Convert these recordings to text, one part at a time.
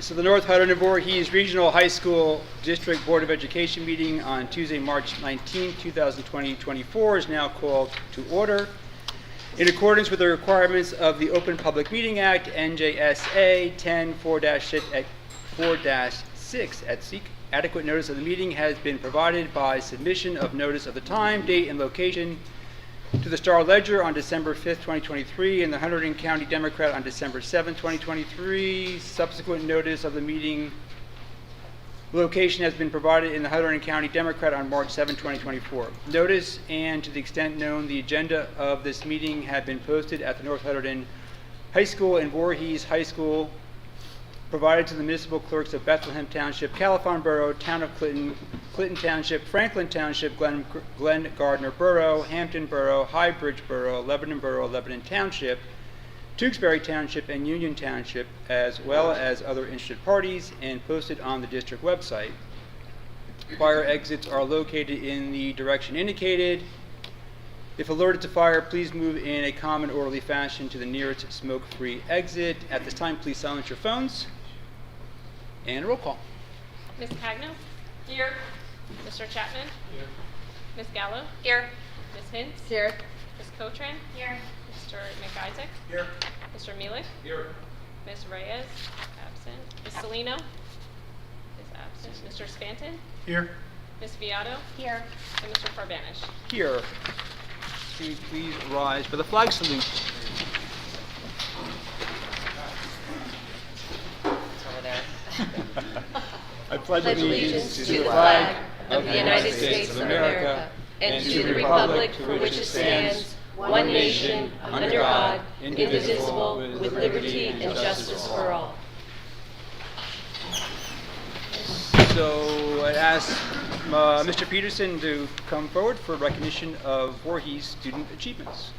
So the North Hunterdon-Voorhees Regional High School District Board of Education meeting on Tuesday, March 19, 2024 is now called to order. In accordance with the requirements of the Open Public Meeting Act, NJSA 10-4-6 at SEEK, adequate notice of the meeting has been provided by submission of notice of the time, date, and location to the Star Ledger on December 5th, 2023, and the Hunterdon County Democrat on December 7th, 2023. Subsequent notice of the meeting location has been provided in the Hunterdon County Democrat on March 7, 2024. Notice, and to the extent known, the agenda of this meeting have been posted at the North Hunterdon High School and Voorhees High School, provided to the municipal clerks of Bethlehem Township, Califon Borough, Town of Clinton, Clinton Township, Franklin Township, Glen Gardner Borough, Hampton Borough, Highbridge Borough, Lebanon Township, Tewksbury Township, and Union Township, as well as other interested parties, and posted on the district website. Fire exits are located in the direction indicated. If alerted to fire, please move in a calm and orderly fashion to the nearest smoke-free exit. At this time, please silence your phones. And a roll call. Ms. Cagno? Here. Mr. Chapman? Here. Ms. Gallo? Here. Ms. Hintz? Here. Ms. Cotran? Here. Mr. McIsaac? Here. Mr. Mealich? Here. Ms. Reyes? Absent. Ms. Salino? Is absent. Mr. Spanton? Here. Ms. Viato? Here. And Mr. Farbanish. Here. Can you please rise for the flag salute? I pledge allegiance to the flag of the United States of America and to the republic for which it stands, one nation, under God, indivisible, with liberty and justice for all. So I ask Mr. Peterson to come forward for recognition of Voorhees student achievements.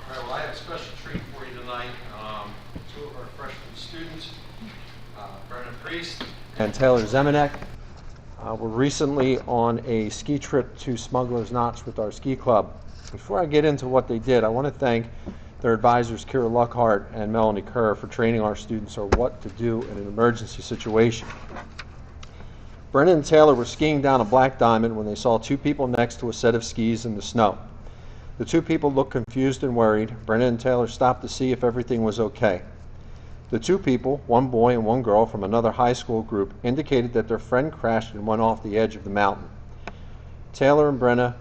All right, well, I have a special treat for you tonight. Two of our freshman students, Brennan Priest and Taylor Zemanek, were recently on a ski trip to Smuggler's Notch with our ski club. Before I get into what they did, I want to thank their advisors, Kira Luckhart and Melanie Kerr, for training our students on what to do in an emergency situation. Brennan and Taylor were skiing down a black diamond when they saw two people next to a set of skis in the snow. The two people looked confused and worried. Brennan and Taylor stopped to see if everything was okay. The two people, one boy and one girl from another high school group, indicated that their friend crashed and went off the edge of the mountain. Taylor and Brenna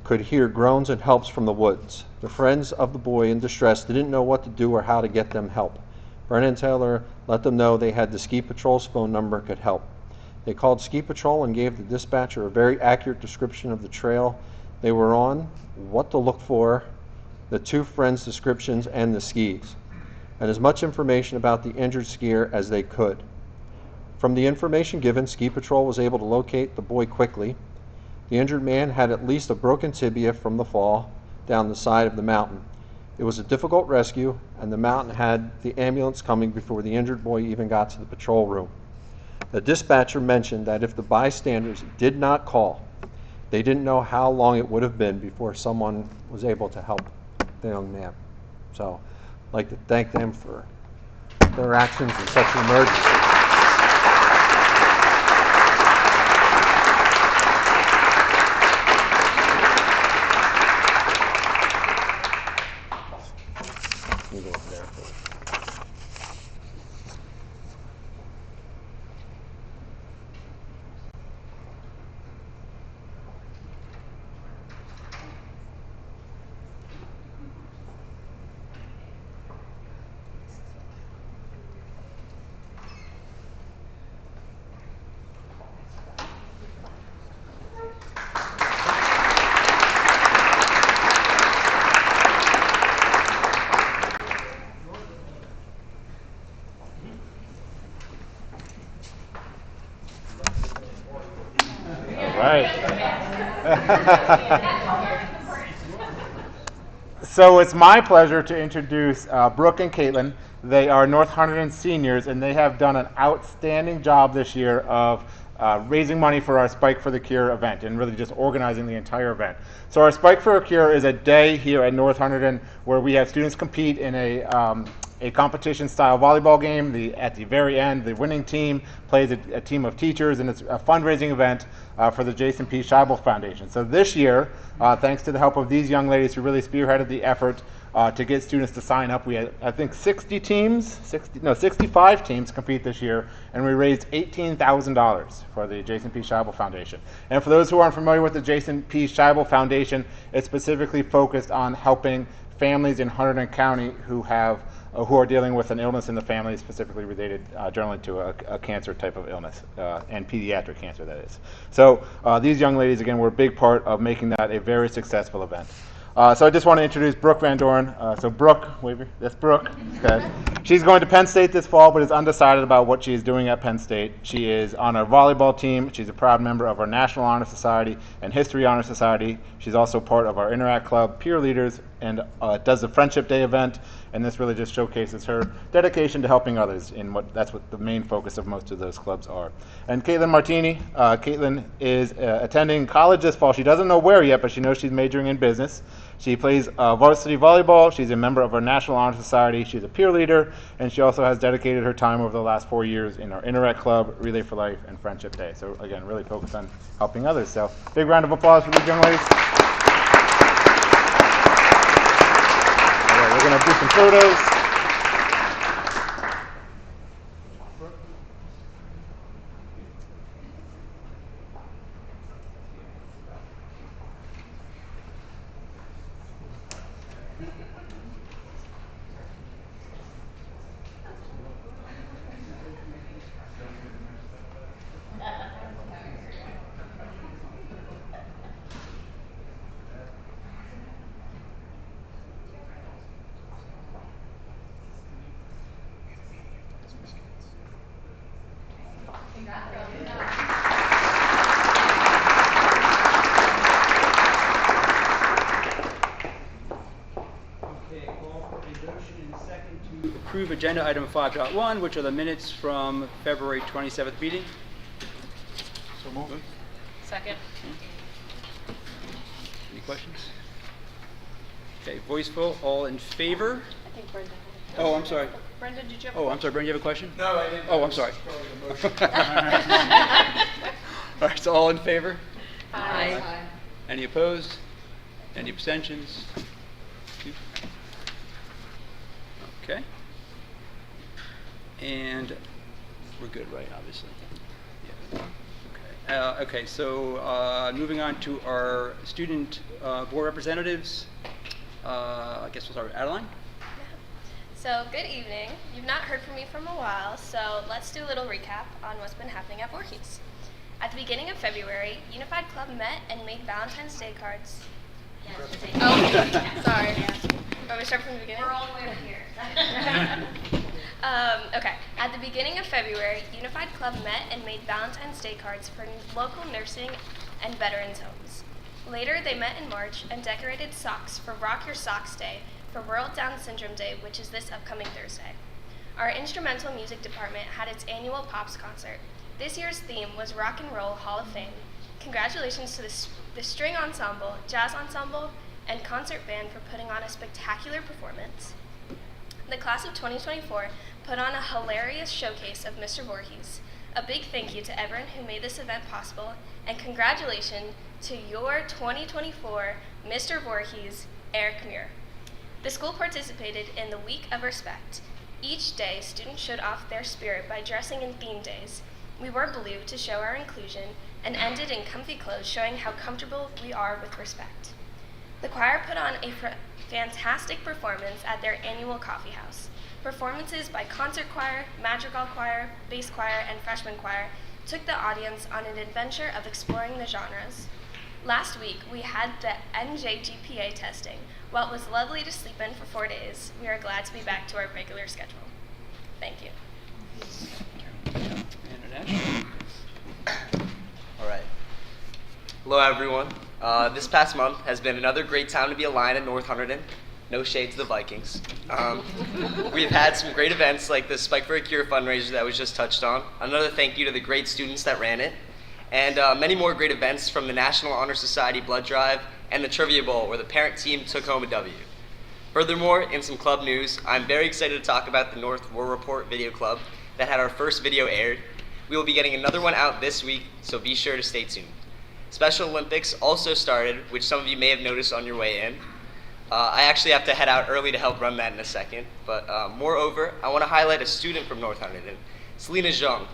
could hear groans and helps from the woods. The friends of the boy in distress didn't know what to do or how to get them help. Brenna and Taylor let them know they had the ski patrol's phone number and could help. They called ski patrol and gave the dispatcher a very accurate description of the trail they were on, what to look for, the two friends' descriptions, and the skis, and as much information about the injured skier as they could. From the information given, Ski Patrol was able to locate the boy quickly. The injured man had at least a broken tibia from the fall down the side of the mountain. It was a difficult rescue, and the mountain had the ambulance coming before the injured boy even got to the patrol room. The dispatcher mentioned that if the bystanders did not call, they didn't know how long it would have been before someone was able to help the young man. So I'd like to thank them for their actions in such an emergency. You go over there, please. So it's my pleasure to introduce Brooke and Caitlin. They are North Hunterdon seniors, and they have done an outstanding job this year of raising money for our Spike for the Cure event and really just organizing the entire event. So our Spike for the Cure is a day here at North Hunterdon where we have students compete in a competition-style volleyball game. At the very end, the winning team plays a team of teachers, and it's a fundraising event for the Jason P. Scheibel Foundation. So this year, thanks to the help of these young ladies who really spearheaded the effort to get students to sign up, we had, I think, 65 teams compete this year, and we raised $18,000 for the Jason P. Scheibel Foundation. And for those who aren't familiar with the Jason P. Scheibel Foundation, it's specifically focused on helping families in Hunterdon County who are dealing with an illness in the family, specifically related generally to a cancer type of illness, and pediatric cancer, that is. So these young ladies, again, were a big part of making that a very successful event. So I just want to introduce Brooke Van Doren. So Brooke, that's Brooke. Okay. She's going to Penn State this fall, but is undecided about what she is doing at Penn State. She is on our volleyball team. She's a proud member of our National Honor Society and History Honor Society. She's also part of our Interact Club, Peer Leaders, and does the Friendship Day event. And this really just showcases her dedication to helping others that's what the main focus of most of those clubs are. And Caitlin Martini. Caitlin is attending college this fall. She doesn't know where yet, but she knows she's majoring in business. She plays varsity volleyball. She's a member of our National Honor Society. She's a peer leader, and she also has dedicated her time over the last 4 years in our Interact Club, Relay for Life, and Friendship Day. So again, really focused on helping others. So big round of applause for these young ladies. All right, we're going to do some photos. Approve agenda item 5.1, which are the minutes from February 27th meeting. So moved. Second. Any questions? Okay, voice vote, all in favor? I think Brenda. Oh, I'm sorry. Brenda, did you have? Oh, I'm sorry, Brenda, you have a question? No, I didn't. Oh, I'm sorry. All right, so all in favor? Aye. Any opposed? Any abstentions? Okay. And we're good, right, obviously? Yeah. Okay. Okay, so moving on to our student board representatives. I guess we'll start with Adeline. So, good evening. You've not heard from me from a while, so let's do a little recap on what's been happening at Voorhees. At the beginning of February, Unified Club met and made Valentine's Day cards. Oh, sorry. Want me to start from the beginning? We're all the way over here. Okay. At the beginning of February, Unified Club met and made Valentine's Day cards for local nursing and veterans homes. Later, they met in March and decorated socks for Rock Your Socks Day for World Down Syndrome Day, which is this upcoming Thursday. Our instrumental music department had its annual Pops concert. This year's theme was Rock and Roll Hall of Fame. Congratulations to the string ensemble, jazz ensemble, and concert band for putting on a spectacular performance. The class of 2024 put on a hilarious showcase of Mr. Voorhees. A big thank you to everyone who made this event possible, and congratulations to your 2024 Mr. Voorhees, Eric Muir. The school participated in the Week of Respect. Each day, students showed off their spirit by dressing in theme days. We wore blue to show our inclusion and ended in comfy clothes showing how comfortable we are with respect. The choir put on a fantastic performance at their annual coffee house. Performances by concert choir, madrigal choir, bass choir, and freshman choir took the audience on an adventure of exploring the genres. Last week, we had the NJGPA testing. While it was lovely to sleep in for 4 days, we are glad to be back to our regular schedule. Thank you. All right. Hello, everyone. This past month has been another great time to be a Lion at North Hunterdon. No shade to the Vikings. We've had some great events like the Spike for a Cure fundraiser that was just touched on. Another thank you to the great students that ran it. And many more great events from the National Honor Society Blood Drive and the Trivia Bowl where the parent team took home a W. Furthermore, in some club news, I'm very excited to talk about the North War Report Video Club that had our first video aired. We will be getting another one out this week, so be sure to stay tuned. Special Olympics also started, which some of you may have noticed on your way in. I actually have to head out early to help run that in a second, but moreover, I want to highlight a student from North Hunterdon, Selena Zhang.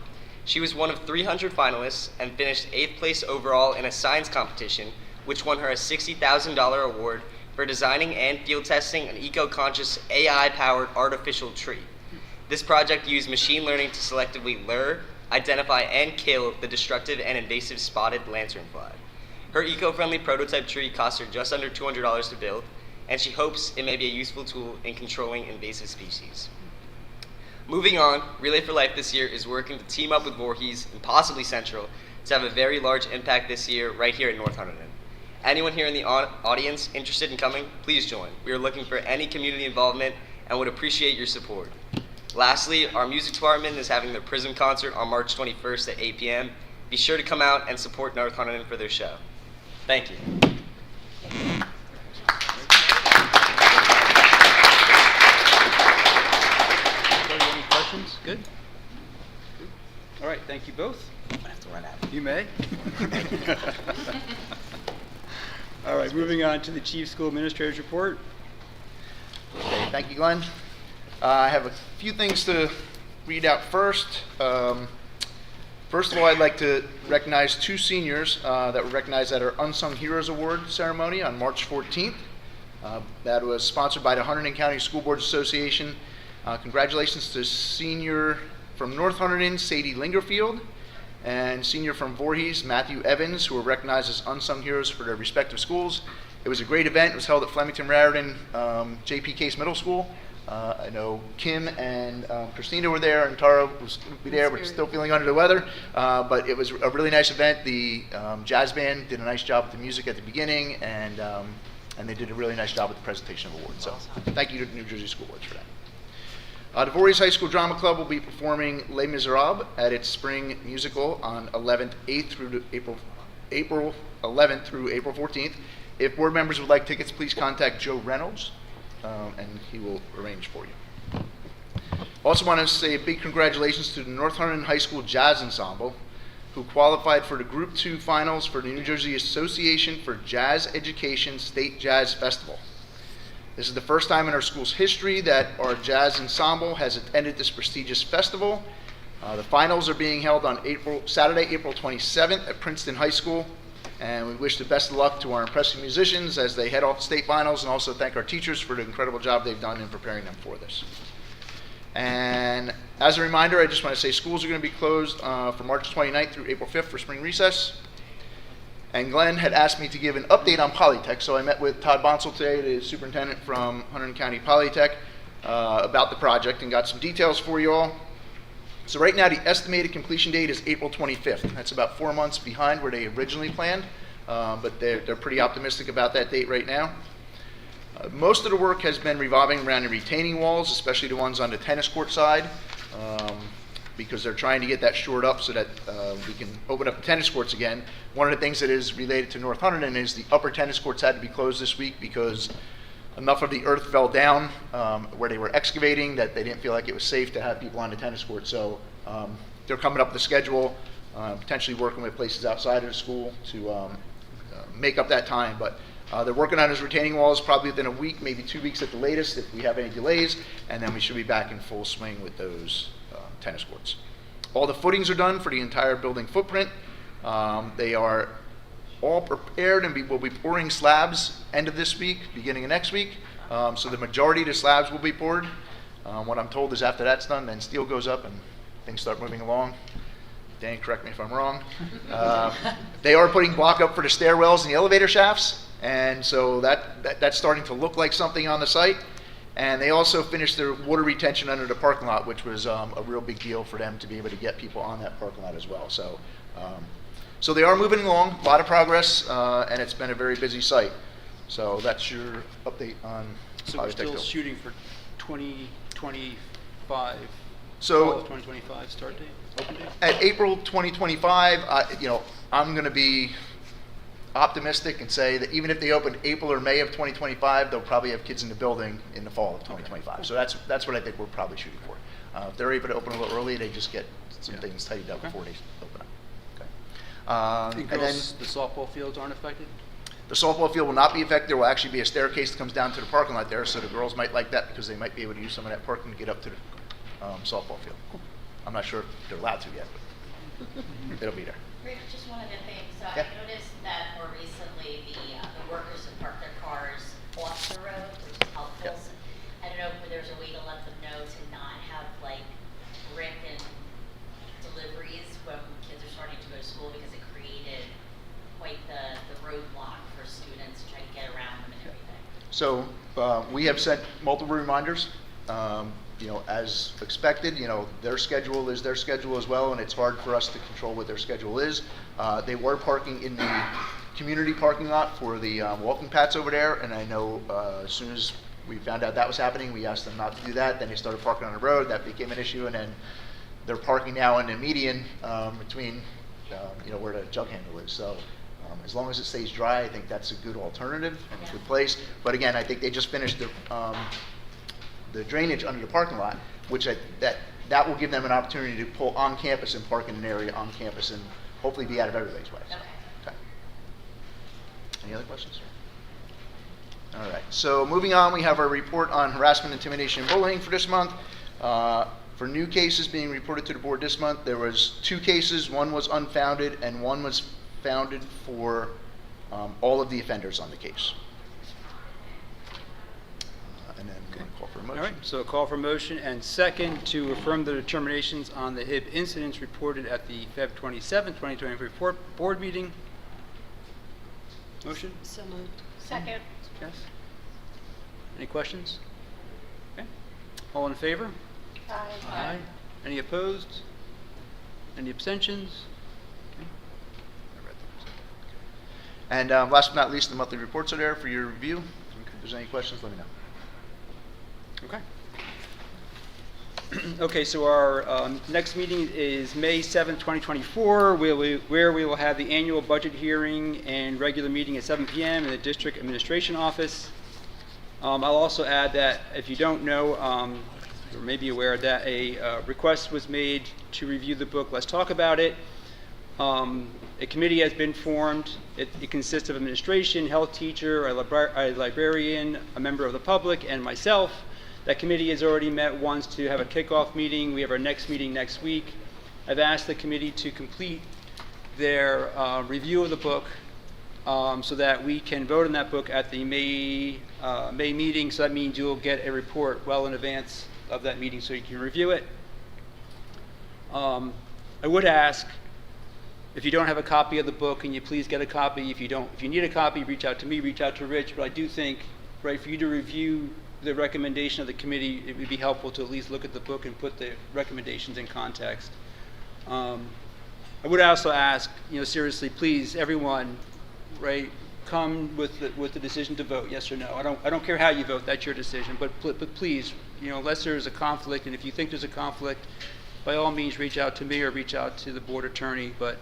She was one of 300 finalists and finished 8th place overall in a science competition, which won her a $60,000 award for designing and field testing an eco-conscious AI-powered artificial tree. This project used machine learning to selectively lure, identify, and kill the destructive and invasive spotted lanternfly. Her eco-friendly prototype tree cost her just under $200 to build, and she hopes it may be a useful tool in controlling invasive species. Moving on, Relay for Life this year is working to team up with Voorhees and possibly Central to have a very large impact this year right here at North Hunterdon. Anyone here in the audience interested in coming, please join. We are looking for any community involvement and would appreciate your support. Lastly, our music department is having their Prism concert on March 21st at 8 p.m. Be sure to come out and support North Hunterdon for their show. Thank you. Any questions? Good? All right, thank you both. I'm gonna have to run out. You may. All right, moving on to the Chief School Administrator's report. Okay, thank you, Glenn. I have a few things to read out first. First of all, I'd like to recognize two seniors that were recognized at our Unsung Heroes Award ceremony on March 14th. That was sponsored by the Hunterdon County School Boards Association. Congratulations to senior from North Hunterdon, Sadie Lingerfield, and senior from Voorhees, Matthew Evans, who were recognized as Unsung Heroes for their respective schools. It was a great event. It was held at Flemington-Raritan J.P. Case Middle School. I know Kim and Christina were there, and Tara was there, but still feeling under the weather. But it was a really nice event. The jazz band did a nice job with the music at the beginning, and they did a really nice job with the presentation of awards. So thank you to the New Jersey School Boards for that. The Voorhees High School Drama Club will be performing Les Miserables at its spring musical on April 11th through April 14th. If board members would like tickets, please contact Joe Reynolds, and he will arrange for you. Also want to say a big congratulations to the North Hunterdon High School Jazz Ensemble, who qualified for the Group 2 finals for the New Jersey Association for Jazz Education State Jazz Festival. This is the first time in our school's history that our jazz ensemble has attended this prestigious festival. The finals are being held on Saturday, April 27th at Princeton High School. And we wish the best of luck to our impressive musicians as they head off to state finals, and also thank our teachers for the incredible job they've done in preparing them for this. And as a reminder, I just want to say schools are going to be closed from March 29th through April 5th for spring recess. And Glenn had asked me to give an update on Polytech, so I met with Todd Bonsall today, the superintendent from Hunterdon County Polytech, about the project and got some details for you all. So right now the estimated completion date is April 25th. That's about 4 months behind where they originally planned, but they're pretty optimistic about that date right now. Most of the work has been revolving around the retaining walls, especially the ones on the tennis court side, because they're trying to get that shored up so that we can open up the tennis courts again. One of the things that is related to North Hunterdon is the upper tennis courts had to be closed this week because enough of the earth fell down where they were excavating that they didn't feel like it was safe to have people on the tennis court. So they're coming up with the schedule, potentially working with places outside of the school to make up that time. But they're working on his retaining walls probably within a week, maybe 2 weeks at the latest if we have any delays, and then we should be back in full swing with those tennis courts. All the footings are done for the entire building footprint. They are all prepared and will be pouring slabs end of this week, beginning of next week. So the majority of the slabs will be poured. What I'm told is after that's done, then steel goes up and things start moving along. Dan, correct me if I'm wrong. They are putting block up for the stairwells and the elevator shafts, and so that's starting to look like something on the site. And they also finished their water retention under the parking lot, which was a real big deal for them to be able to get people on that parking lot as well. So they are moving along, a lot of progress, and it's been a very busy site. So that's your update on So Ohio we're Tech still building. shooting for 2025, So- fall of 2025 start date, open date? At April 2025, I'm going to be optimistic and say that even if they open April or May of 2025, they'll probably have kids in the building in the fall of 2025. So that's what I think we're probably shooting for. If they're able to open a little early, they just get some Yeah. things tidied up Okay. before they open up. Okay. And And then girls, the softball fields aren't affected? the softball field will not be affected. There will actually be a staircase that comes down to the parking lot there, so the girls might like that because they might be able to use some of that parking to get up to the softball field. I'm not sure if they're allowed to yet, but it'll be there. Rick, just one of the things, Yeah. I noticed that more recently, the workers have parked their cars off the road, which is helpful. Yeah. So I don't know if there's a way to let them know to not have like brick and deliveries when kids are starting to go to school, because it created quite the roadblock for students to try to get around them and everything. So we have sent multiple reminders. As expected, their schedule is their schedule as well, and it's hard for us to control what their schedule is. They were parking in the community parking lot for the walking paths over there, and I know as soon as we found out that was happening, we asked them not to do that. Then they started parking on the road. That became an issue, and then they're parking now in the median between, where the jug handle is. So as long as it stays dry, I think that's a good alternative and a good place. But again, I think they just finished the drainage under the parking lot, which that will give them an opportunity to pull on campus and park in an area on campus and hopefully be out of everybody's way. Okay. Any other questions? All right. So moving on, we have our report on harassment, intimidation, and bullying for this month. For new cases being reported to the board this month, there was 2 cases. One was unfounded, and one was founded for all of the offenders on the case. And then we're going to call for a All motion. right, so a call for motion and second to affirm the determinations on the HIB incidents reported at the Feb. 27, 2023 board meeting. Motion? So moved. Second. Yes. Any questions? Okay. All in favor? Aye. Any opposed? Any abstentions? Okay. And last but not least, the monthly reports are there for your review. If there's any questions, let me know. Okay. Okay, so our next meeting is May 7th, 2024, where we will have the annual budget hearing and regular meeting at 7 p.m. in the district administration office. I'll also add that if you don't know, or may be aware, that a request was made to review the book Let's Talk About It. A committee has been formed. It consists of administration, health teacher, a librarian, a member of the public, and myself. That committee has already met once to have a kickoff meeting. We have our next meeting next week. I've asked the committee to complete their review of the book so that we can vote on that book at the May meeting. So that means you'll get a report well in advance of that meeting so you can review it. I would ask, if you don't have a copy of the book, can you please get a copy? If you need a copy, reach out to me, reach out to Rich. But I do think, right, for you to review the recommendation of the committee, it would be helpful to at least look at the book and put the recommendations in context. I would also ask, seriously, please, everyone, right, come with the decision to vote, yes or no. I don't care how you vote, that's your decision. But please, unless there's a conflict, and if you think there's a conflict, by all means, reach out to me or reach out to the board attorney. But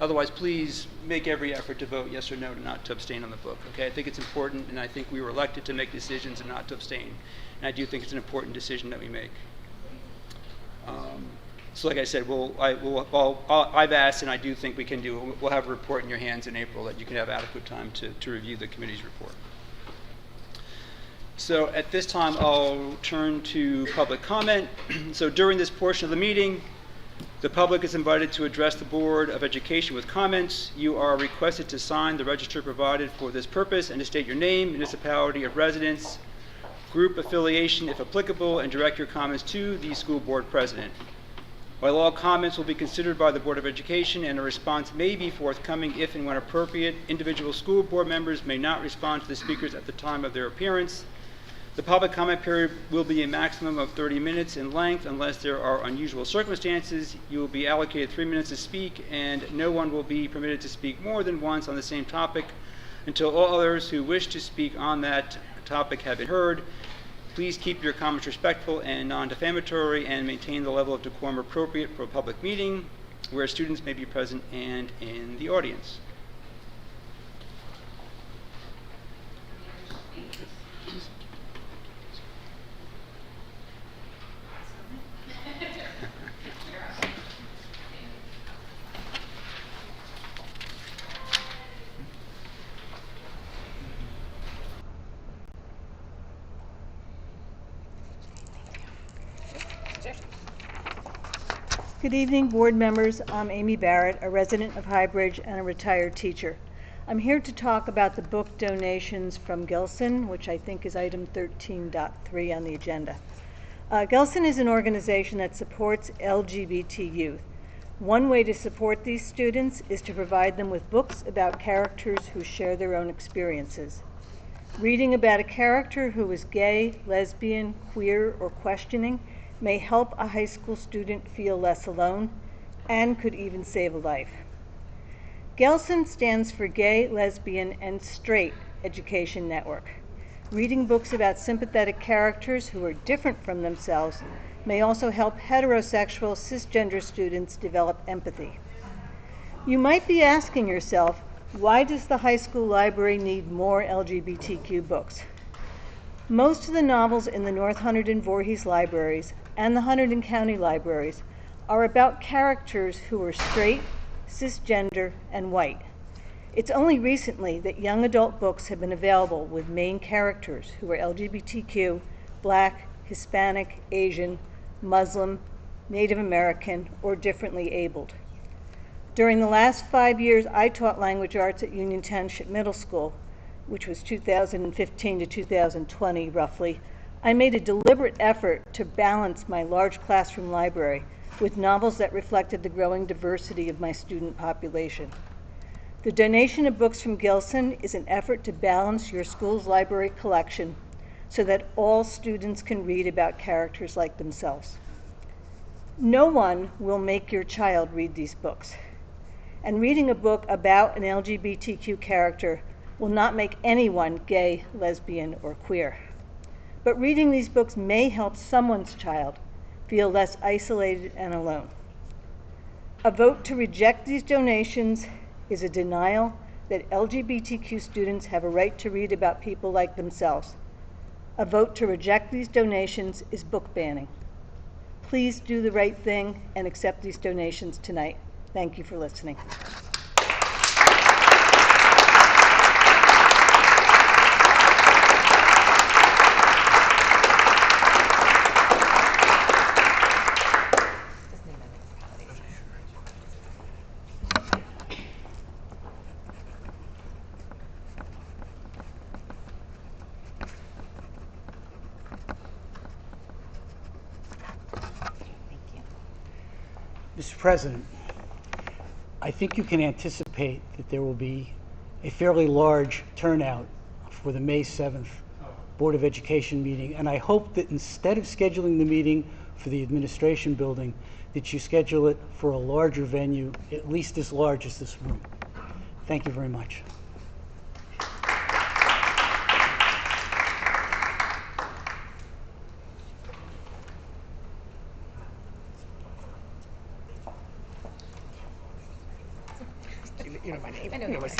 otherwise, please make every effort to vote yes or no, not to abstain on the book. Okay, I think it's important, and I think we were elected to make decisions and not to abstain. And I do think it's an important decision that we make. So, like I said, I've asked, and I do think we can do. We'll have a report in your hands in April that you can have adequate time to review the committee's report. So, at this time, I'll turn to public comment. So, during this portion of the meeting, the public is invited to address the Board of Education with comments. You are requested to sign the register provided for this purpose and to state your name, municipality of residence, group affiliation if applicable, and direct your comments to the school board president. While all comments will be considered by the Board of Education and a response may be forthcoming if and when appropriate, individual school board members may not respond to the speakers at the time of their appearance. The public comment period will be a maximum of 30 minutes in length unless there are unusual circumstances. You will be allocated 3 minutes to speak, and no one will be permitted to speak more than once on the same topic until all others who wish to speak on that topic have been heard. Please keep your comments respectful and non-defamatory and maintain the level of decorum appropriate for a public meeting where students may be present and in the audience. Good evening, board members. I'm Amy Barrett, a resident of Highbridge and a retired teacher. I'm here to talk about the book donations from Gilson, which I think is item 13.3 on the agenda. Gilson is an organization that supports LGBT youth. One way to support these students is to provide them with books about characters who share their own experiences. Reading about a character who is gay, lesbian, queer, or questioning may help a high school student feel less alone and could even save a life. GELSON stands for Gay, Lesbian, and Straight Education Network. Reading books about sympathetic characters who are different from themselves may also help heterosexual cisgender students develop empathy. You might be asking yourself, why does the high school library need more LGBTQ books? Most of the novels in the North Hunterdon-Voorhees libraries and the Hunterdon County libraries are about characters who are straight, cisgender, and white. It's only recently that young adult books have been available with main characters who are LGBTQ, Black, Hispanic, Asian, Muslim, Native American, or differently abled. During the last 5 years, I taught language arts at Union Township Middle School, which was 2015 to 2020 roughly. I made a deliberate effort to balance my large classroom library with novels that reflected the growing diversity of my student population. The donation of books from Gilson is an effort to balance your school's library collection so that all students can read about characters like themselves. No one will make your child read these books, and reading a book about an LGBTQ character will not make anyone gay, lesbian, or queer. But reading these books may help someone's child feel less isolated and alone. A vote to reject these donations is a denial that LGBTQ students have a right to read about people like themselves. A vote to reject these donations is book banning. Please do the right thing and accept these donations tonight. Thank you for listening. Mr. President, I think you can anticipate that there will be a fairly large turnout for the May 7th Board of Education meeting, and I hope that instead of scheduling the meeting for the administration building, that you schedule it for a larger venue, at least as large as this room. Thank you very much. You know my name. I know yours.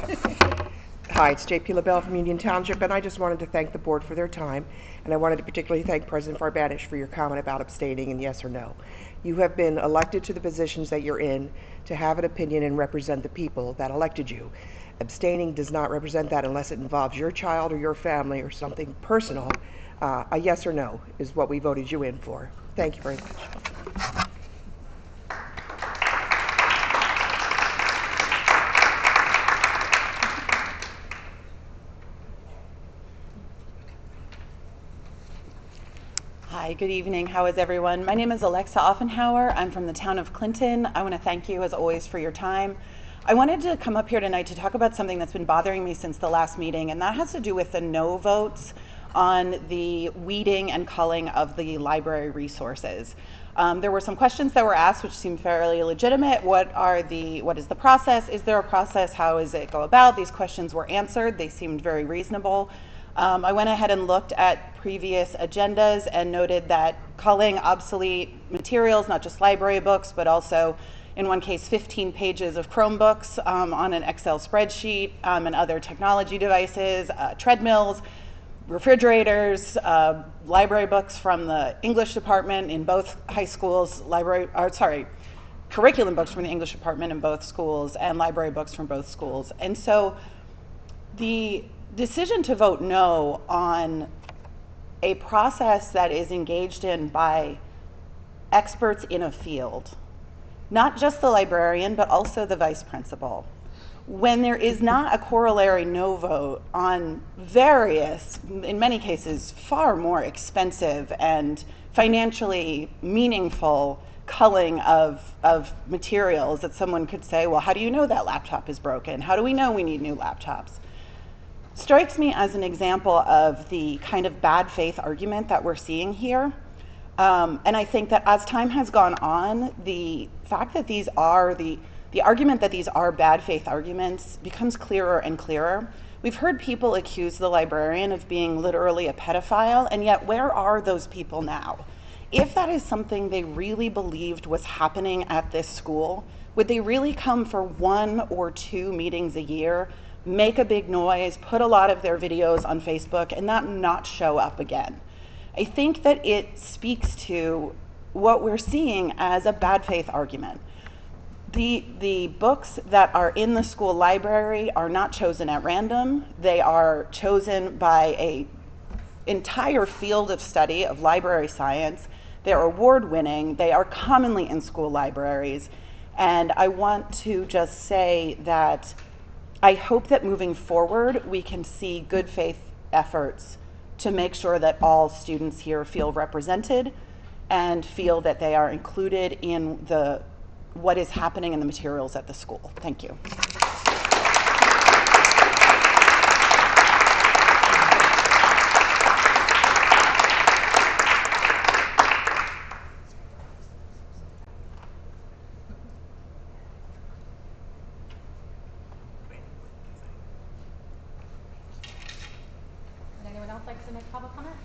Hi, it's J.P. LaBelle from Union Township, and I just wanted to thank the board for their time, and I wanted to particularly thank President Farbanish for your comment about abstaining and yes or no. You have been elected to the positions that you're in to have an opinion and represent the people that elected you. Abstaining does not represent that unless it involves your child or your family or something personal. A yes or no is what we voted you in for. Thank you very much. Hi, good evening. How is everyone? My name is Alexa Offenhauer. I'm from the town of Clinton. I want to thank you, as always, for your time. I wanted to come up here tonight to talk about something that's been bothering me since the last meeting, and that has to do with the no votes on the weeding and culling of the library resources. There were some questions that were asked which seemed fairly legitimate. What is the process? Is there a process? How does it go about? These questions were answered. They seemed very reasonable. I went ahead and looked at previous agendas and noted that culling obsolete materials, not just library books, but also in one case 15 pages of Chromebooks on an Excel spreadsheet and other technology devices, treadmills, refrigerators, library books from the English department in both high schools, curriculum books from the English department in both schools, and library books from both schools. And so the decision to vote no on a process that is engaged in by experts in a field, not just the librarian, but also the vice principal, when there is not a corollary no vote on various, in many cases, far more expensive and financially meaningful culling of materials, that someone could say, well, how do you know that laptop is broken? How do we know we need new laptops? Strikes me as an example of the kind of bad faith argument that we're seeing here. And I think that as time has gone on, the fact that the argument that these are bad faith arguments becomes clearer and clearer. We've heard people accuse the librarian of being literally a pedophile, and yet where are those people now? If that is something they really believed was happening at this school, would they really come for 1 or 2 meetings a year, make a big noise, put a lot of their videos on Facebook, and not show up again? I think that it speaks to what we're seeing as a bad faith argument. The books that are in the school library are not chosen at random. They are chosen by an entire field of study of library science. They're award-winning. They are commonly in school libraries. And I want to just say that I hope that moving forward, we can see good faith efforts to make sure that all students here feel represented and feel that they are included in what is happening in the materials at the school. Thank you. Would anyone else like to make public comment?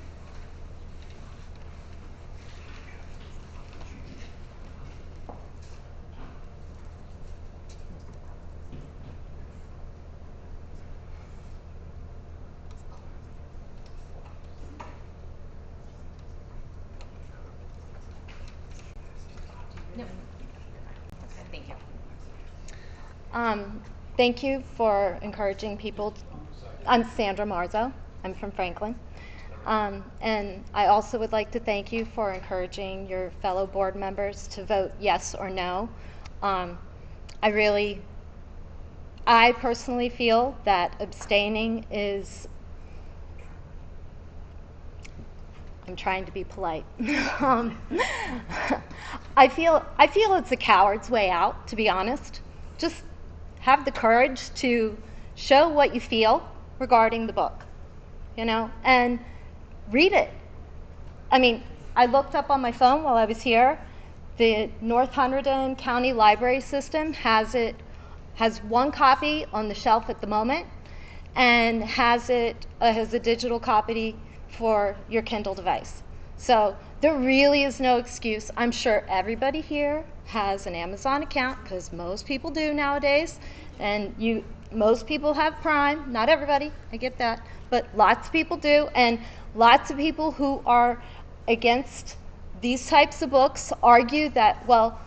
No. Thank you. Thank you for encouraging people. I'm Sandra Marzo. I'm from Franklin. And I also would like to thank you for encouraging your fellow board members to vote yes or no. I personally feel that abstaining is, I'm trying to be polite. I feel it's a coward's way out, to be honest. Just have the courage to show what you feel regarding the book, and read it. I mean, I looked up on my phone while I was here. The North Hunterdon County Library System has one copy on the shelf at the moment, and has a digital copy for your Kindle device. So there really is no excuse. I'm sure everybody here has an Amazon account, because most people do nowadays, and most people have Prime. Not everybody, I get that, but lots of people do, and lots of people who are against these types of books argue that, well,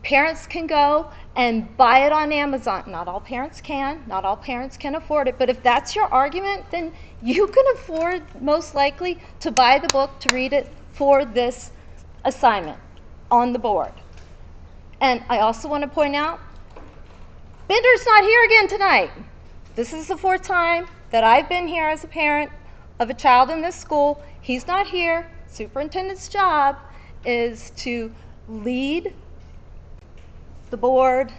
parents can go and buy it on Amazon. Not all parents can. Not all parents can afford it. But if that's your argument, then you can afford, most likely, to buy the book, to read it for this assignment on the board. And I also want to point out, Binder's not here again tonight. This is the 4th time that I've been here as a parent of a child in this school. He's not here. Superintendent's job is to lead the board,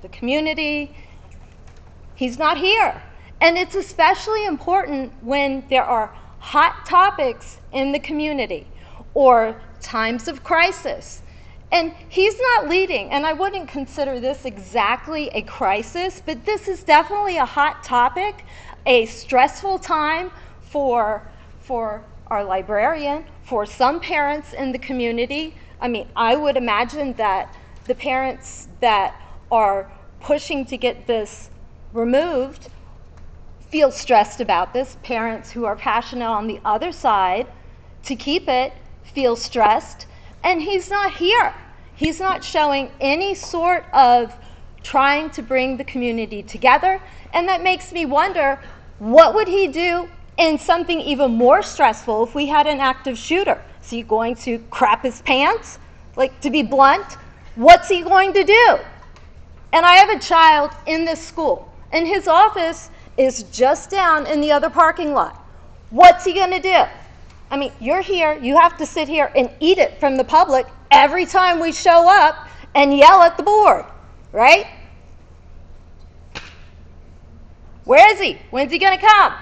the community. He's not here. And it's especially important when there are hot topics in the community or times of crisis. And he's not leading, and I wouldn't consider this exactly a crisis, but this is definitely a hot topic, a stressful time for our librarian, for some parents in the community. I mean, I would imagine that the parents that are pushing to get this removed feel stressed about this. Parents who are passionate on the other side to keep it feel stressed. And he's not here. He's not showing any sort of trying to bring the community together. And that makes me wonder, what would he do in something even more stressful if we had an active shooter? Is he going to crap his pants? Like, to be blunt, what's he going to do? And I have a child in this school, and his office is just down in the other parking lot. What's he going to do? I mean, you're here, you have to sit here and eat it from the public every time we show up and yell at the board, right? Where is he? When's he going to come?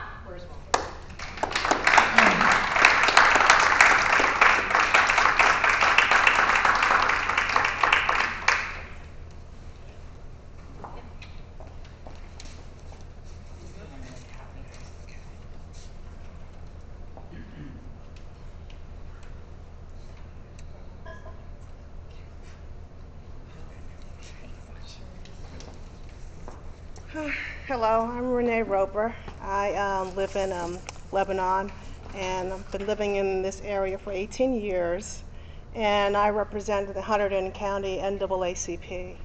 Hello, I'm Renee Roper. I live in Lebanon, and I've been living in this area for 18 years, and I represent the Hunterdon County NAACP.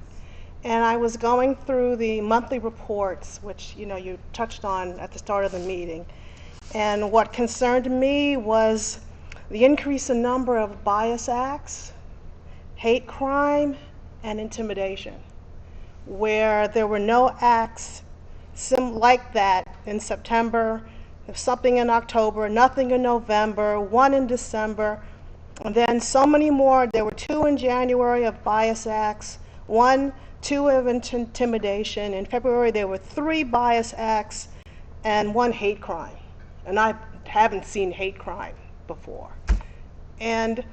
And I was going through the monthly reports, which you touched on at the start of the meeting, and what concerned me was the increase in number of bias acts, hate crime, and intimidation, where there were no acts like that in September, something in October, nothing in November, one in December, and then so many more. There were 2 in January of bias acts, 2 of intimidation. In February there were 3 bias acts and 1 hate crime. And I haven't seen hate crime before. And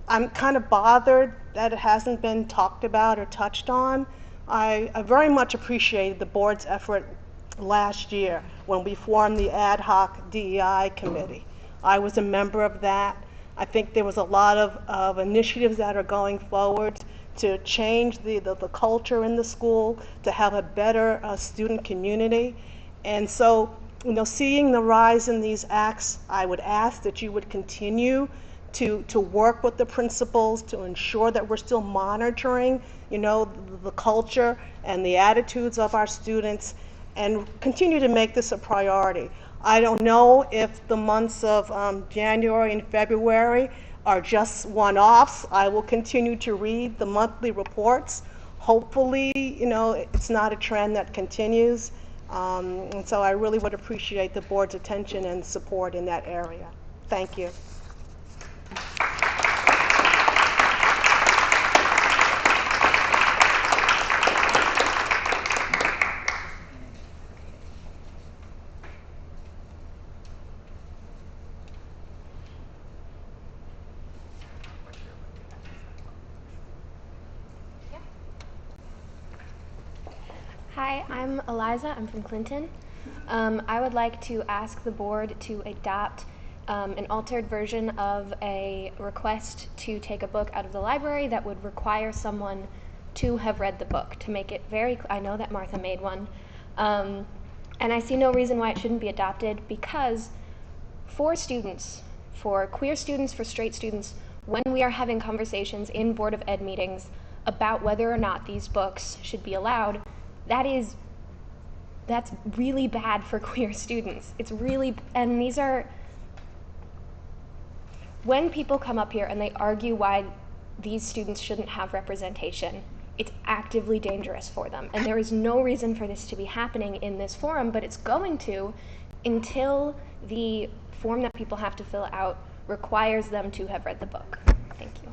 I'm kind of bothered that it hasn't been talked about or touched on. I very much appreciated the board's effort last year when we formed the ad hoc DEI committee. I was a member of that. I think there was a lot of initiatives that are going forward to change the culture in the school, to have a better student community. And so, seeing the rise in these acts, I would ask that you would continue to work with the principals to ensure that we're still monitoring, the culture and the attitudes of our students, and continue to make this a priority. I don't know if the months of January and February are just one-offs. I will continue to read the monthly reports. Hopefully, it's not a trend that continues. And so I really would appreciate the board's attention and support in that area. Thank you. Hi, I'm Eliza. I'm from Clinton. I would like to ask the board to adopt an altered version of a request to take a book out of the library that would require someone to have read the book, to make it very I know that Martha made one. And I see no reason why it shouldn't be adopted, because for students, for queer students, for straight students, when we are having conversations in Board of Ed meetings about whether or not these books should be allowed, that's really bad for queer students. It's really, and these are, when people come up here and they argue why these students shouldn't have representation, it's actively dangerous for them. And there is no reason for this to be happening in this forum, but it's going to until the form that people have to fill out requires them to have read the book. Thank you.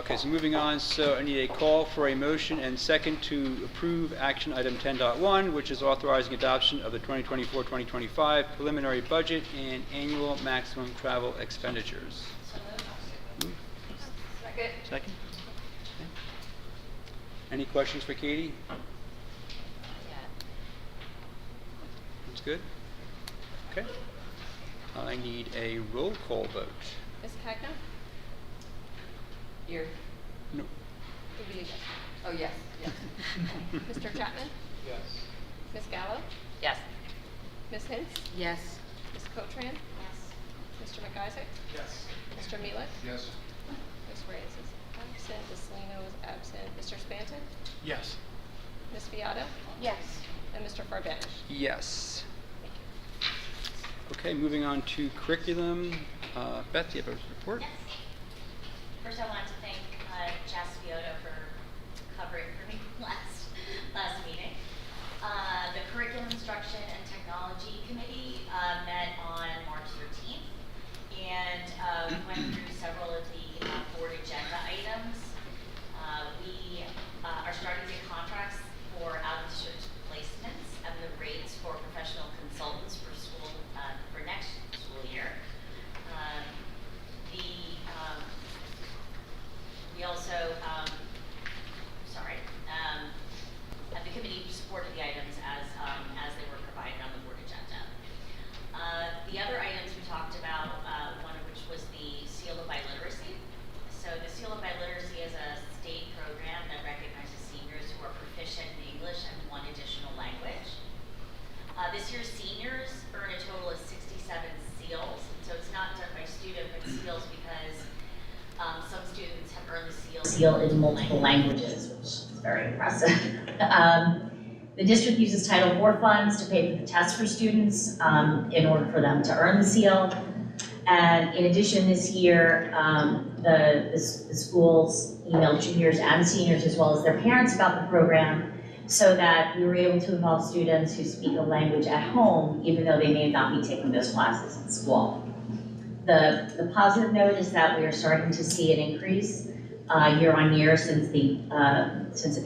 Okay, so moving on, so I need a call for a motion and second to approve action item 10.1, which is authorizing adoption of the 2024-2025 preliminary budget and annual maximum travel expenditures. Second. Second? Okay. Any questions for Katie? That's good. Okay. I need a roll call vote. Ms. Cagno? Here. No. Would be a yes. Oh, yes, yes. Mr. Chapman? Yes. Ms. Gallo? Yes. Ms. Hintz? Yes. Ms. Cotran? Yes. Mr. McIsaac? Yes. Mr. Mealy? Yes. Ms. Reyes is absent. Ms. Salino is absent. Mr. Spanton? Yes. Ms. Viado? Yes. And Mr. Farbanish? Yes. Okay, moving on to curriculum. Beth, do you have a report? Yes. First, I wanted to thank Jess Vioto for covering for me last meeting. The Curriculum Instruction and Technology Committee met on March 13th, and we went through several of the board agenda items. We are starting to get contracts for out-of-district placements and the rates for professional consultants for school for next school year. We also, the committee supported the items as they were provided on the board agenda. The other items we talked about, one of which was the Seal of Biliteracy. So the Seal of Biliteracy is a state program that recognizes seniors who are proficient in English and one additional language. This year's seniors earn a total of 67 seals, and so it's not done by student, but seals because some students have earned the seal in multiple languages, which is very impressive. The district uses Title IV funds to pay for the test for students in order for them to earn the seal. And in addition, this year, the schools emailed juniors and seniors as well as their parents about the program so that we were able to involve students who speak a language at home, even though they may not be taking those classes in school. The positive note is that we are starting to see an increase year on year since the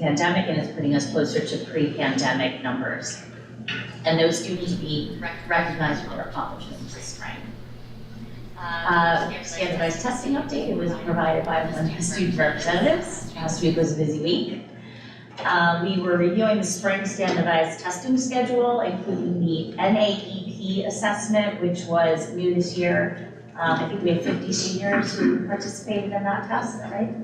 pandemic, and it's putting us closer to pre-pandemic numbers. And those students will be recognized for their accomplishments this spring. Standardized testing update, it was provided by one of the student representatives. Last week was a busy week. We were reviewing the spring standardized testing schedule, including the NAEP assessment, which was new this year. I think we had 50 seniors who participated in that test, is that right?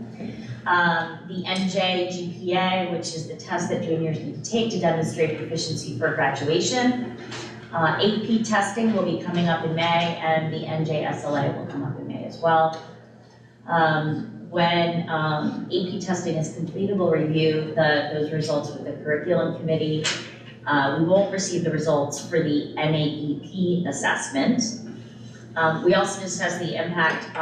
The NJ GPA, which is the test that juniors need to take to demonstrate proficiency for graduation. AP testing will be coming up in May, and the NJ SLA will come up in May as well. When AP testing is completed, we'll review those results with the curriculum committee. We won't receive the results for the NAEP assessment. We also discussed the impact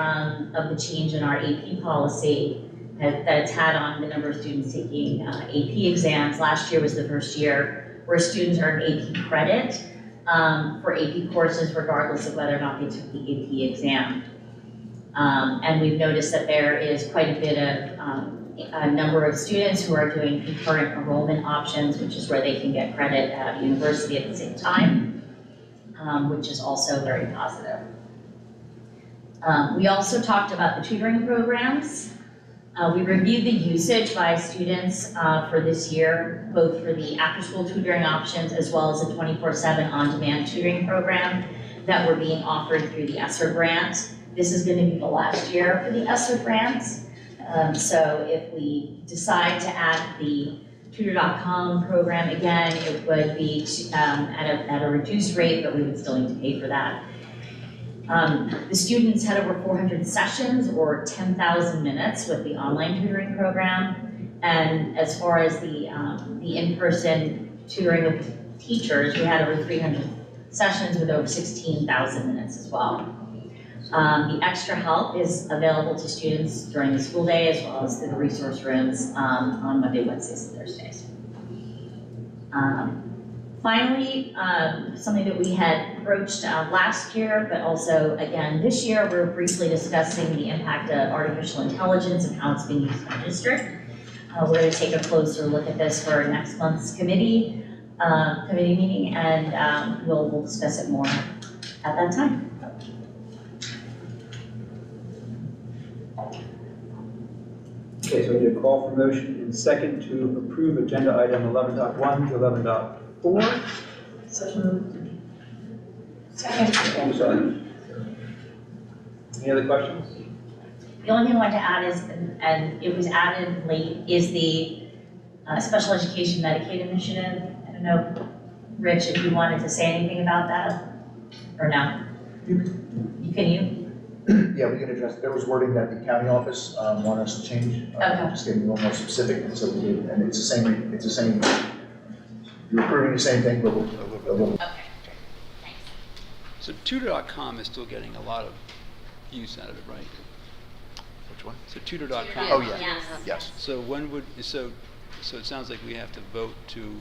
of the change in our AP policy that it's had on the number of students taking AP exams. Last year was the first year where students earned AP credit for AP courses regardless of whether or not they took the AP exam. And we've noticed that there is quite a bit of a number of students who are doing concurrent enrollment options, which is where they can get credit at a university at the same time, which is also very positive. We also talked about the tutoring programs. We reviewed the usage by students for this year, both for the after-school tutoring options as well as the 24/7 on-demand tutoring program that we're being offered through the ESSER grant. This is going to be the last year for the ESSER grants. So if we decide to add the tutor.com program again, it would be at a reduced rate, but we would still need to pay for that. The students had over 400 sessions or 10,000 minutes with the online tutoring program. And as far as the in-person tutoring with teachers, we had over 300 sessions with over 16,000 minutes as well. The extra help is available to students during the school day as well as through the resource rooms on Monday, Wednesdays, and Thursdays. Finally, something that we had broached last year, but also again this year, we're briefly discussing the impact of artificial intelligence and how it's being used in our district. We're going to take a closer look at this for next month's committee meeting, and we'll discuss it more at that time. Okay, so I need a call for motion and second to approve agenda item 11.1 to 11.4. So moved. I'm sorry. Any other questions? The only thing I wanted to add is, and it was added late, is the Special Education Medicaid Initiative. I don't know, Rich, if you wanted to say anything about that, or no? Can you? Yeah, we can address, there was wording that the county office wanted us to change, Okay. just getting a little more specific, so we did, and it's the same, you're approving the same thing, but a little. Okay, thanks. So tutor.com is still getting a lot of use out of it, right? Which one? So tutor.com. Oh, yeah. Yes. Yes. So when would, so it sounds like we have to vote to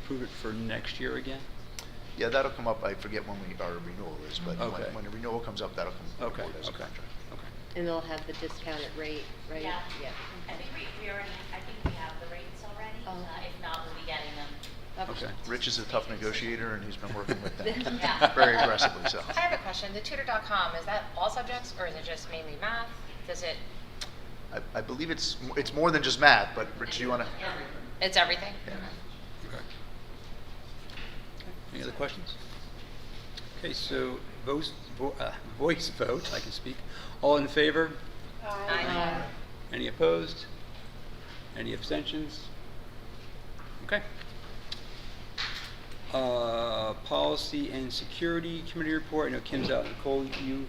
approve it for next year again? Yeah, that'll come up, I forget when our renewal is, but Okay. when the renewal comes up, that'll come Okay, forward as a okay. contract. And they'll have the discounted rate, right? Yeah. Yeah. I think we already, I think we have the rates already. If not, we'll be getting them. Okay. Rich is a tough negotiator, and he's been working with them Yeah. very aggressively, so. I have a question. The tutor.com, is that all subjects or is it just mainly math? Does it, I believe it's more than just math, but Rich, do you want to? it's everything? Okay. Any other questions? Okay, so voice vote, I can speak. All in favor? Aye. Any opposed? Any abstentions? Okay. Policy and Security Committee report. I know Kim's out. Nicole, you?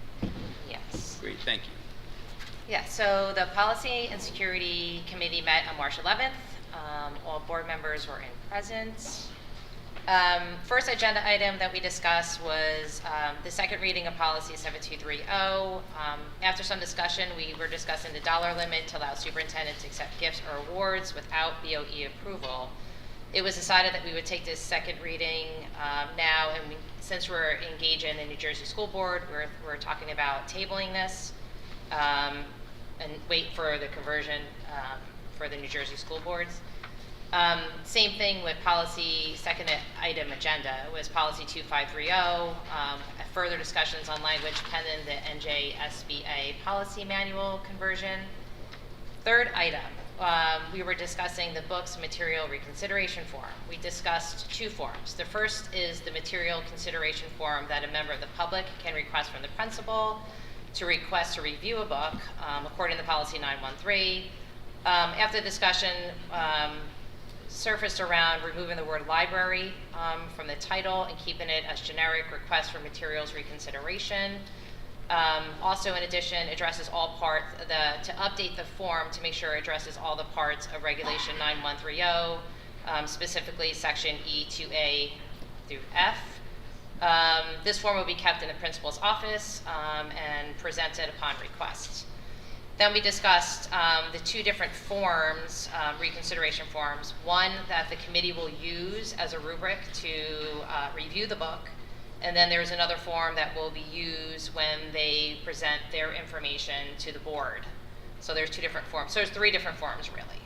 Yes. Great, thank you. Yeah, so the Policy and Security Committee met on March 11th. All board members were in presence. First agenda item that we discussed was the second reading of Policy 7230. After some discussion, we were discussing the dollar limit to allow superintendents to accept gifts or awards without BOE approval. It was decided that we would take this second reading now, and since we're engaging the New Jersey School Board, we're talking about tabling this and wait for the conversion for the New Jersey School Boards. Same thing with policy, second item agenda, it was policy 2530, further discussions on language pending the NJSBA policy manual conversion. Third item, we were discussing the books material reconsideration form. We discussed two forms. The first is the material consideration form that a member of the public can request from the principal to request to review a book, according to policy 913. After discussion, surfaced around removing the word library from the title and keeping it as generic request for materials reconsideration. Also, in addition, addresses all parts, to update the form to make sure it addresses all the parts of Regulation 9130, specifically Section E to A through F. This form will be kept in the principal's office and presented upon request. Then we discussed the two different forms, reconsideration forms. One that the committee will use as a rubric to review the book. And then there's another form that will be used when they present their information to the board. So there's two different forms. So there's three different forms, really.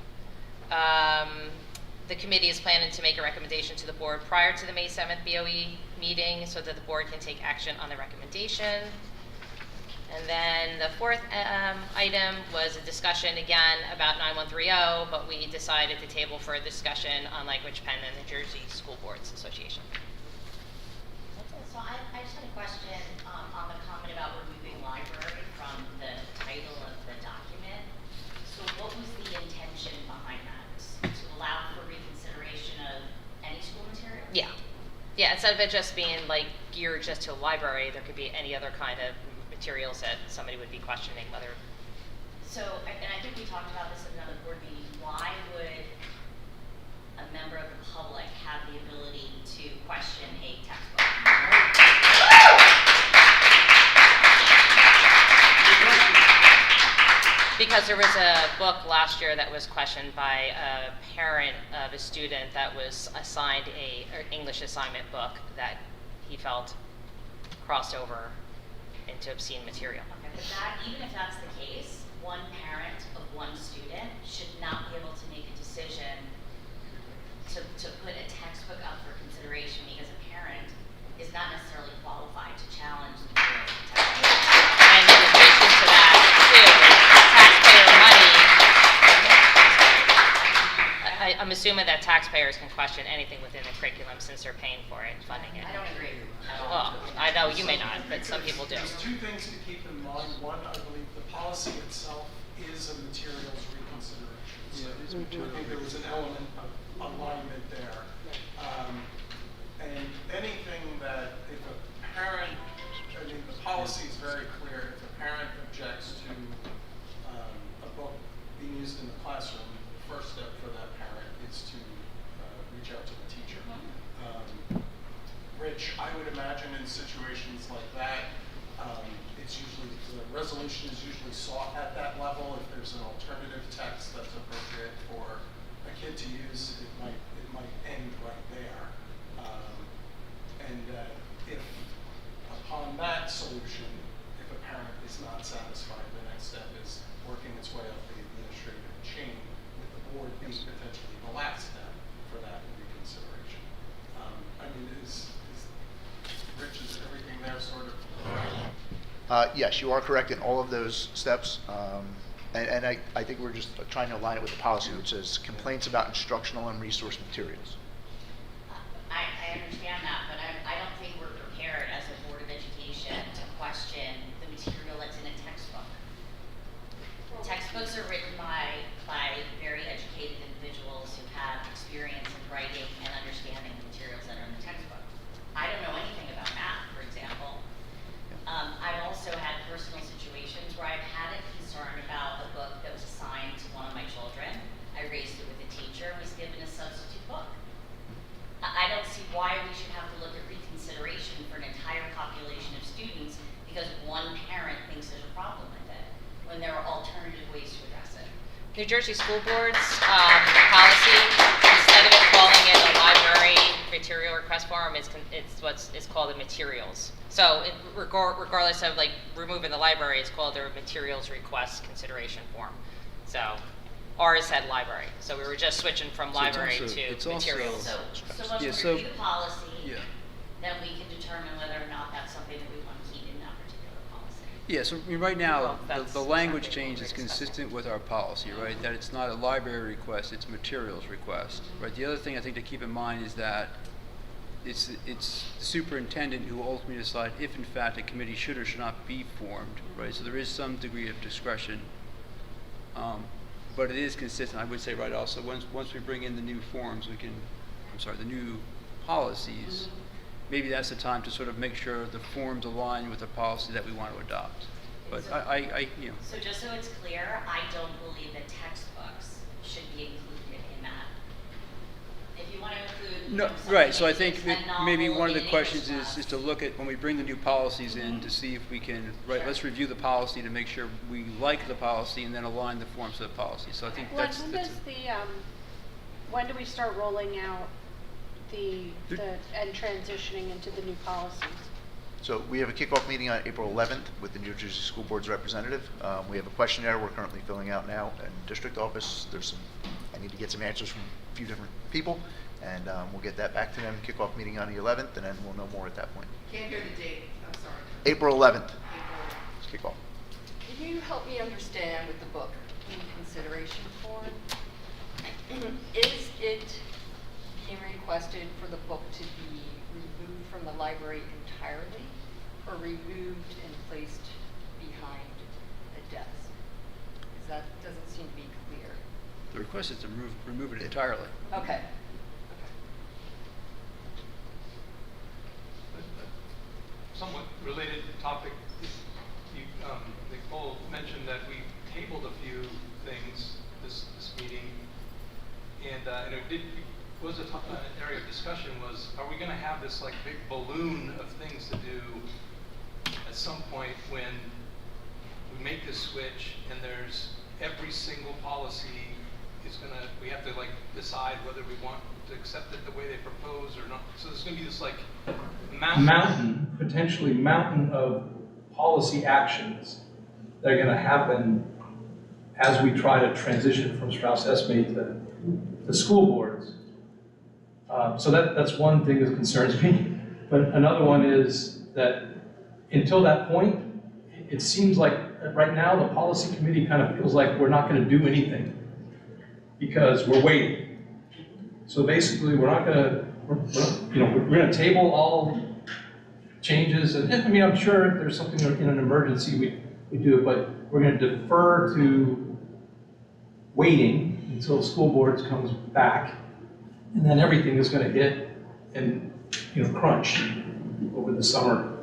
The committee is planning to make a recommendation to the board prior to the May 7th BOE meeting so that the board can take action on the recommendation. And then the fourth item was a discussion again about 9130, but we decided to table for a discussion on language pen in the Jersey School Boards Association. So I just had a question on the comment about removing library from the title of the document. So what was the intention behind that? To allow for reconsideration of any school material? Yeah. Yeah, instead of it just being like geared just to a library, there could be any other kind of materials that somebody would be questioning whether. So, and I think we talked about this at another board meeting, why would a member of the public have the ability to question a textbook? Because there was a book last year that was questioned by a parent of a student that was assigned an English assignment book that he felt crossed over into obscene material. Okay, but that, even if that's the case, one parent of one student should not be able to make a decision to put a textbook up for consideration because a parent is not necessarily qualified to challenge the materials of the textbook. And in addition to that, too, taxpayer money, I'm assuming that taxpayers can question anything within the curriculum since they're paying for it and funding it. I don't agree at all. Well, I know you may not, but some people do. There's two things to keep in mind. One, I believe the policy itself is a materials reconsideration. So I think there was an element of alignment there. And anything that if a parent, I mean the policy is very clear, if a parent objects to a book being used in the classroom, the first step for that parent is to reach out to the teacher. Rich, I would imagine in situations like that, it's usually, the resolution is usually sought at that level. If there's an alternative text that's appropriate for a kid to use, it might end right there. And if upon that solution, if a parent is not satisfied, the next step is working its way up the administrative chain, with the board being potentially the last step for that reconsideration. I mean, Rich, is everything there sort of? Yes, you are correct in all of those steps. And I think we're just trying to align it with the policy, which says complaints about instructional and resource materials. I understand that, but I don't think we're prepared as a Board of Education to question the material that's in a textbook. Textbooks are written by very educated individuals who have experience in writing and understanding the materials that are in the textbook. I don't know anything about math, for example. I've also had personal situations where I've had a concern about a book that was assigned to one of my children. I raised it with the teacher and was given a substitute book. I don't see why we should have to look at reconsideration for an entire population of students because one parent thinks there's a problem with it, when there are alternative ways to address it. New Jersey School Board's policy, instead of it calling it a library material request form, it's called the materials. So regardless of like removing the library, it's called a materials request consideration form. So ours said library. So we were just switching from library to materials. So let's review the policy, then we can determine whether or not that's something that we want to keep in that particular policy. Yeah, so I mean, right now, the language change is consistent with our policy, right? That it's not a library request, it's materials request, right? The other thing I think to keep in mind is that it's the superintendent who will ultimately decide if in fact a committee should or should not be formed, right? So there is some degree of discretion, but it is consistent. I would say, right, also once we bring in the new forms, the new policies, maybe that's the time to sort of make sure the forms align with the policy that we want to adopt. But So just so it's clear, I don't believe that textbooks should be included in that. If you want to include, no, right. So I think maybe one of the questions is to look at when we bring the new policies in to see if we can, right, let's review the policy to make sure we like the policy and then align the forms to the policy. So I think when do we start rolling out and transitioning into the new policies? So we have a kickoff meeting on April 11th with the New Jersey School Board's representative. We have a questionnaire we're currently filling out now in district office. I need to get some answers from a few different people, and we'll get that back to them. Kickoff meeting on the 11th, and then we'll know more at that point. Can't hear the date, I'm sorry. April 11th. Kickoff. Can you help me understand with the book consideration form? Is it being requested for the book to be removed from the library entirely or removed and placed behind a desk? Because that doesn't seem to be clear. the request is to remove it entirely. Okay. Somewhat related topic. Nicole mentioned that we tabled a few things this meeting, and it was an area of discussion was, are we going to have this like big balloon of things to do at some point when we make this switch and there's every single policy is gonna, we have to like decide whether we want to accept it the way they propose or not. So there's gonna be this like potentially mountain of policy actions that are gonna happen as we try to transition from Strauss-Esme to school boards. So that's one thing that concerns me. But another one is that until that point, it seems like right now the policy committee kind of feels like we're not going to do anything because we're waiting. So basically, we're not going to, we're going to table all changes. And I mean, I'm sure if there's something in an emergency, we do it, but we're going to defer to waiting until school boards comes back, and then everything is going to hit and crunch over the summer.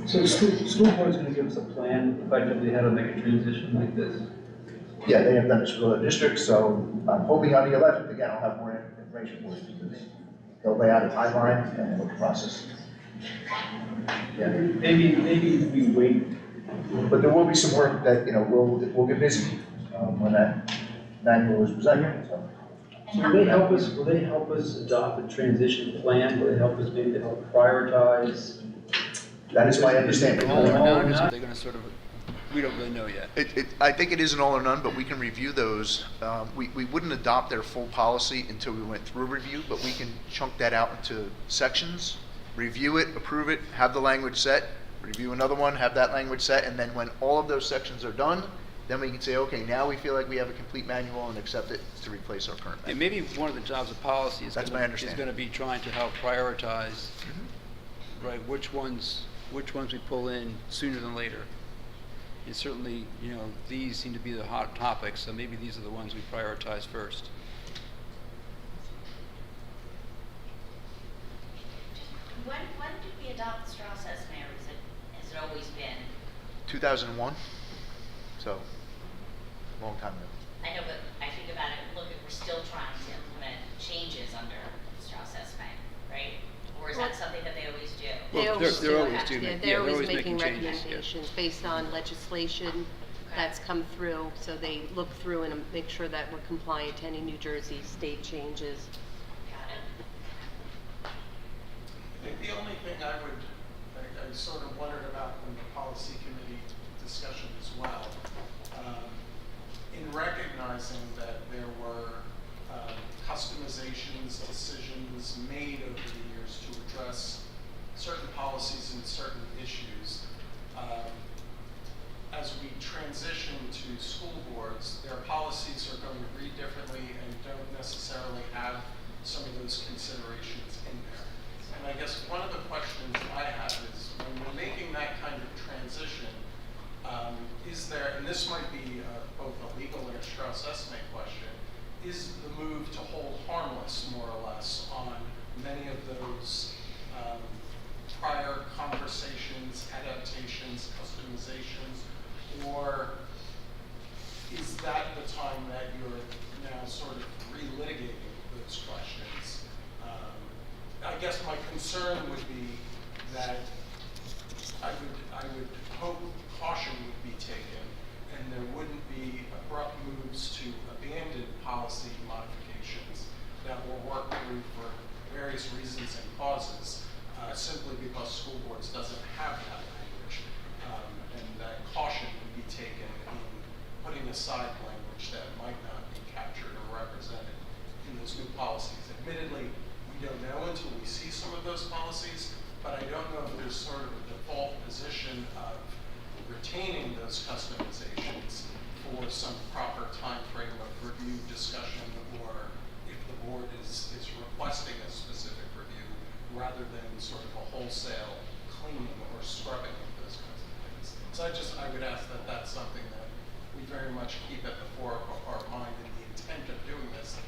So the school board is going to give us a plan effectively how to make a transition like this? Yeah, they have done this for other districts, so I'm hoping on the 11th, again, I'll have more information for you because they'll lay out a timeline and we'll process. Yeah. Maybe we wait. But there will be some work that, we'll get busy when that manual is presented. So. Will they help us adopt a transition plan? Will they help us maybe to help prioritize? That is my understanding. All or none, or they're going to sort of, we don't really know yet. I think it is an all or none, but we can review those. We wouldn't adopt their full policy until we went through review, but we can chunk that out into sections, review it, approve it, have the language set, review another one, have that language set, and then when all of those sections are done, then we can say, okay, now we feel like we have a complete manual and accept it to replace our current manual. And maybe one of the jobs of policy is going to be trying to help prioritize, right, which ones we pull in sooner than later. And certainly, these seem to be the hot topics, so maybe these are the ones we prioritize first. When did we adopt Strauss-Esme, or has it always been? 2001, so long time ago. I know, but I think about it, look, we're still trying to implement changes under Strauss-Esme, right? Or is that something that they always do? They always do. They're always making changes, recommendations based on legislation that's come through. So they look through and make sure that we're compliant to any New Jersey state changes. Got it. I think the only thing I sort of wondered about in the policy committee discussion as well, in recognizing that there were customizations, decisions made over the years to address certain policies and certain issues. As we transition to school boards, their policies are going to read differently and don't necessarily have some of those considerations in there. And I guess one of the questions I have is, when we're making that kind of transition, is there, and this might be both a legal and a Strauss-Esme question, is the move to hold harmless, more or less, on many of those prior conversations, adaptations, customizations, or is that the time that you're now sort of relitigating those questions? I guess my concern would be that I would hope caution would be taken and there wouldn't be abrupt moves to abandon policy modifications that we'll work through for various reasons and causes, simply because school boards doesn't have that language, and that caution would be taken in putting aside language that might not be captured or represented in those new policies. Admittedly, we don't know until we see some of those policies, but I don't know if there's sort of a default position of retaining those customizations for some proper time frame of review, discussion, or if the board is requesting a specific review rather than sort of a wholesale cleaning or scrubbing of those kinds of things. So I would ask that that's something that we very much keep at the fore of our mind in the intent of doing this.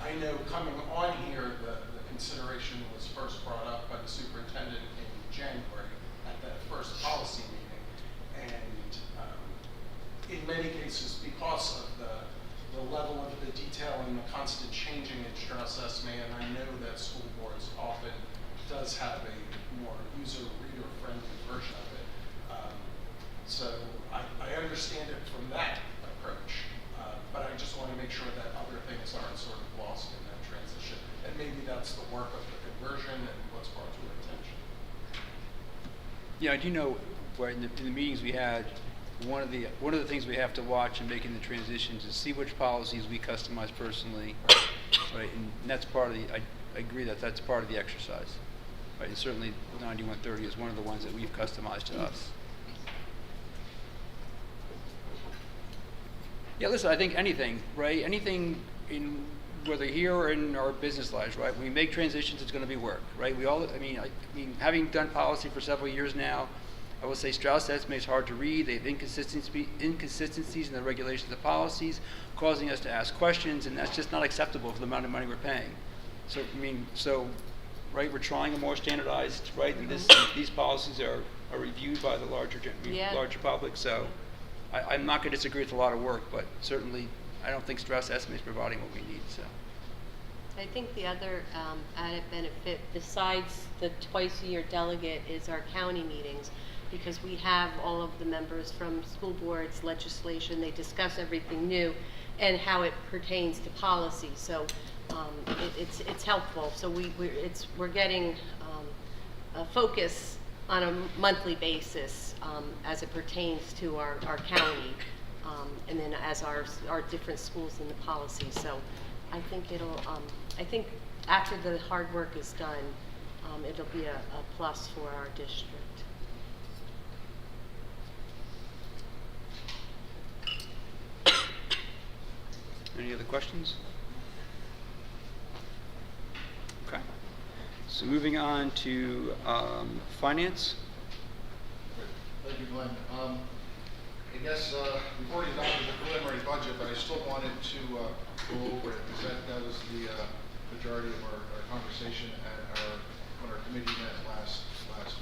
I know coming on here, the consideration was first brought up by the superintendent in January at that first policy meeting, and in many cases, because of the level of the detail and the constant changing in Strauss-Esme, and I know that school boards often does have a more user-reader friendly version of it. So I understand it from that approach, but I just want to make sure that other things aren't sort of lost in that transition. And maybe that's the work of the conversion and what's brought to our attention. Yeah, I do know where in the meetings we had, one of the things we have to watch in making the transitions is see which policies we customize personally, right? And that's part of the. I agree that that's part of the exercise, right? And certainly 9130 is one of the ones that we've customized to us. Yeah, listen, I think anything, right? Anything in whether here or in our business lives, right? When we make transitions, it's going to be work, right? We all, I mean, having done policy for several years now, I will say Strauss Estimate is hard to read. They have inconsistencies in the regulations of policies, causing us to ask questions, and that's just not acceptable for the amount of money we're paying. So, I mean, right, we're trying a more standardized, right? And these policies are reviewed by the larger public. So, I'm not going to disagree with a lot of work, but certainly I don't think Strauss Estimate is providing what we need. So, I think the other added benefit, besides the twice-a-year delegate, is our county meetings, because we have all of the members from school boards, legislation. They discuss everything new and how it pertains to policy. So it's helpful. So we're getting a focus on a monthly basis as it pertains to our county, and then as our different schools in the policy. So I think I think after the hard work is done, it'll be a plus for our district. any other questions? Okay. So moving on to finance. Thank you, Glenn. I guess we've already adopted the preliminary budget, but I still wanted to go over it because that was the majority of our conversation when our committee met last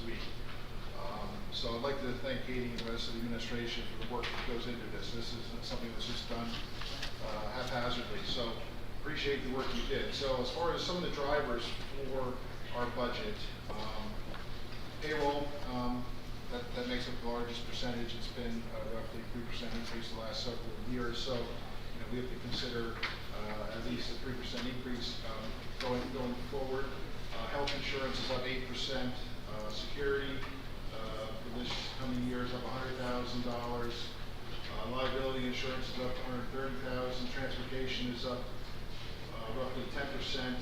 week. So I'd like to thank Katie and the rest of the administration for the work that goes into this. This isn't something that's just done haphazardly. So appreciate the work you did. So as far as some of the drivers for our budget, payroll, that makes up the largest percentage. It's been roughly 3% increase the last several years. So we have to consider at least a 3% increase going forward. Health insurance is up 8%. Security for this coming year is up $100,000. Liability insurance is up $130,000. Transportation is up roughly 10%,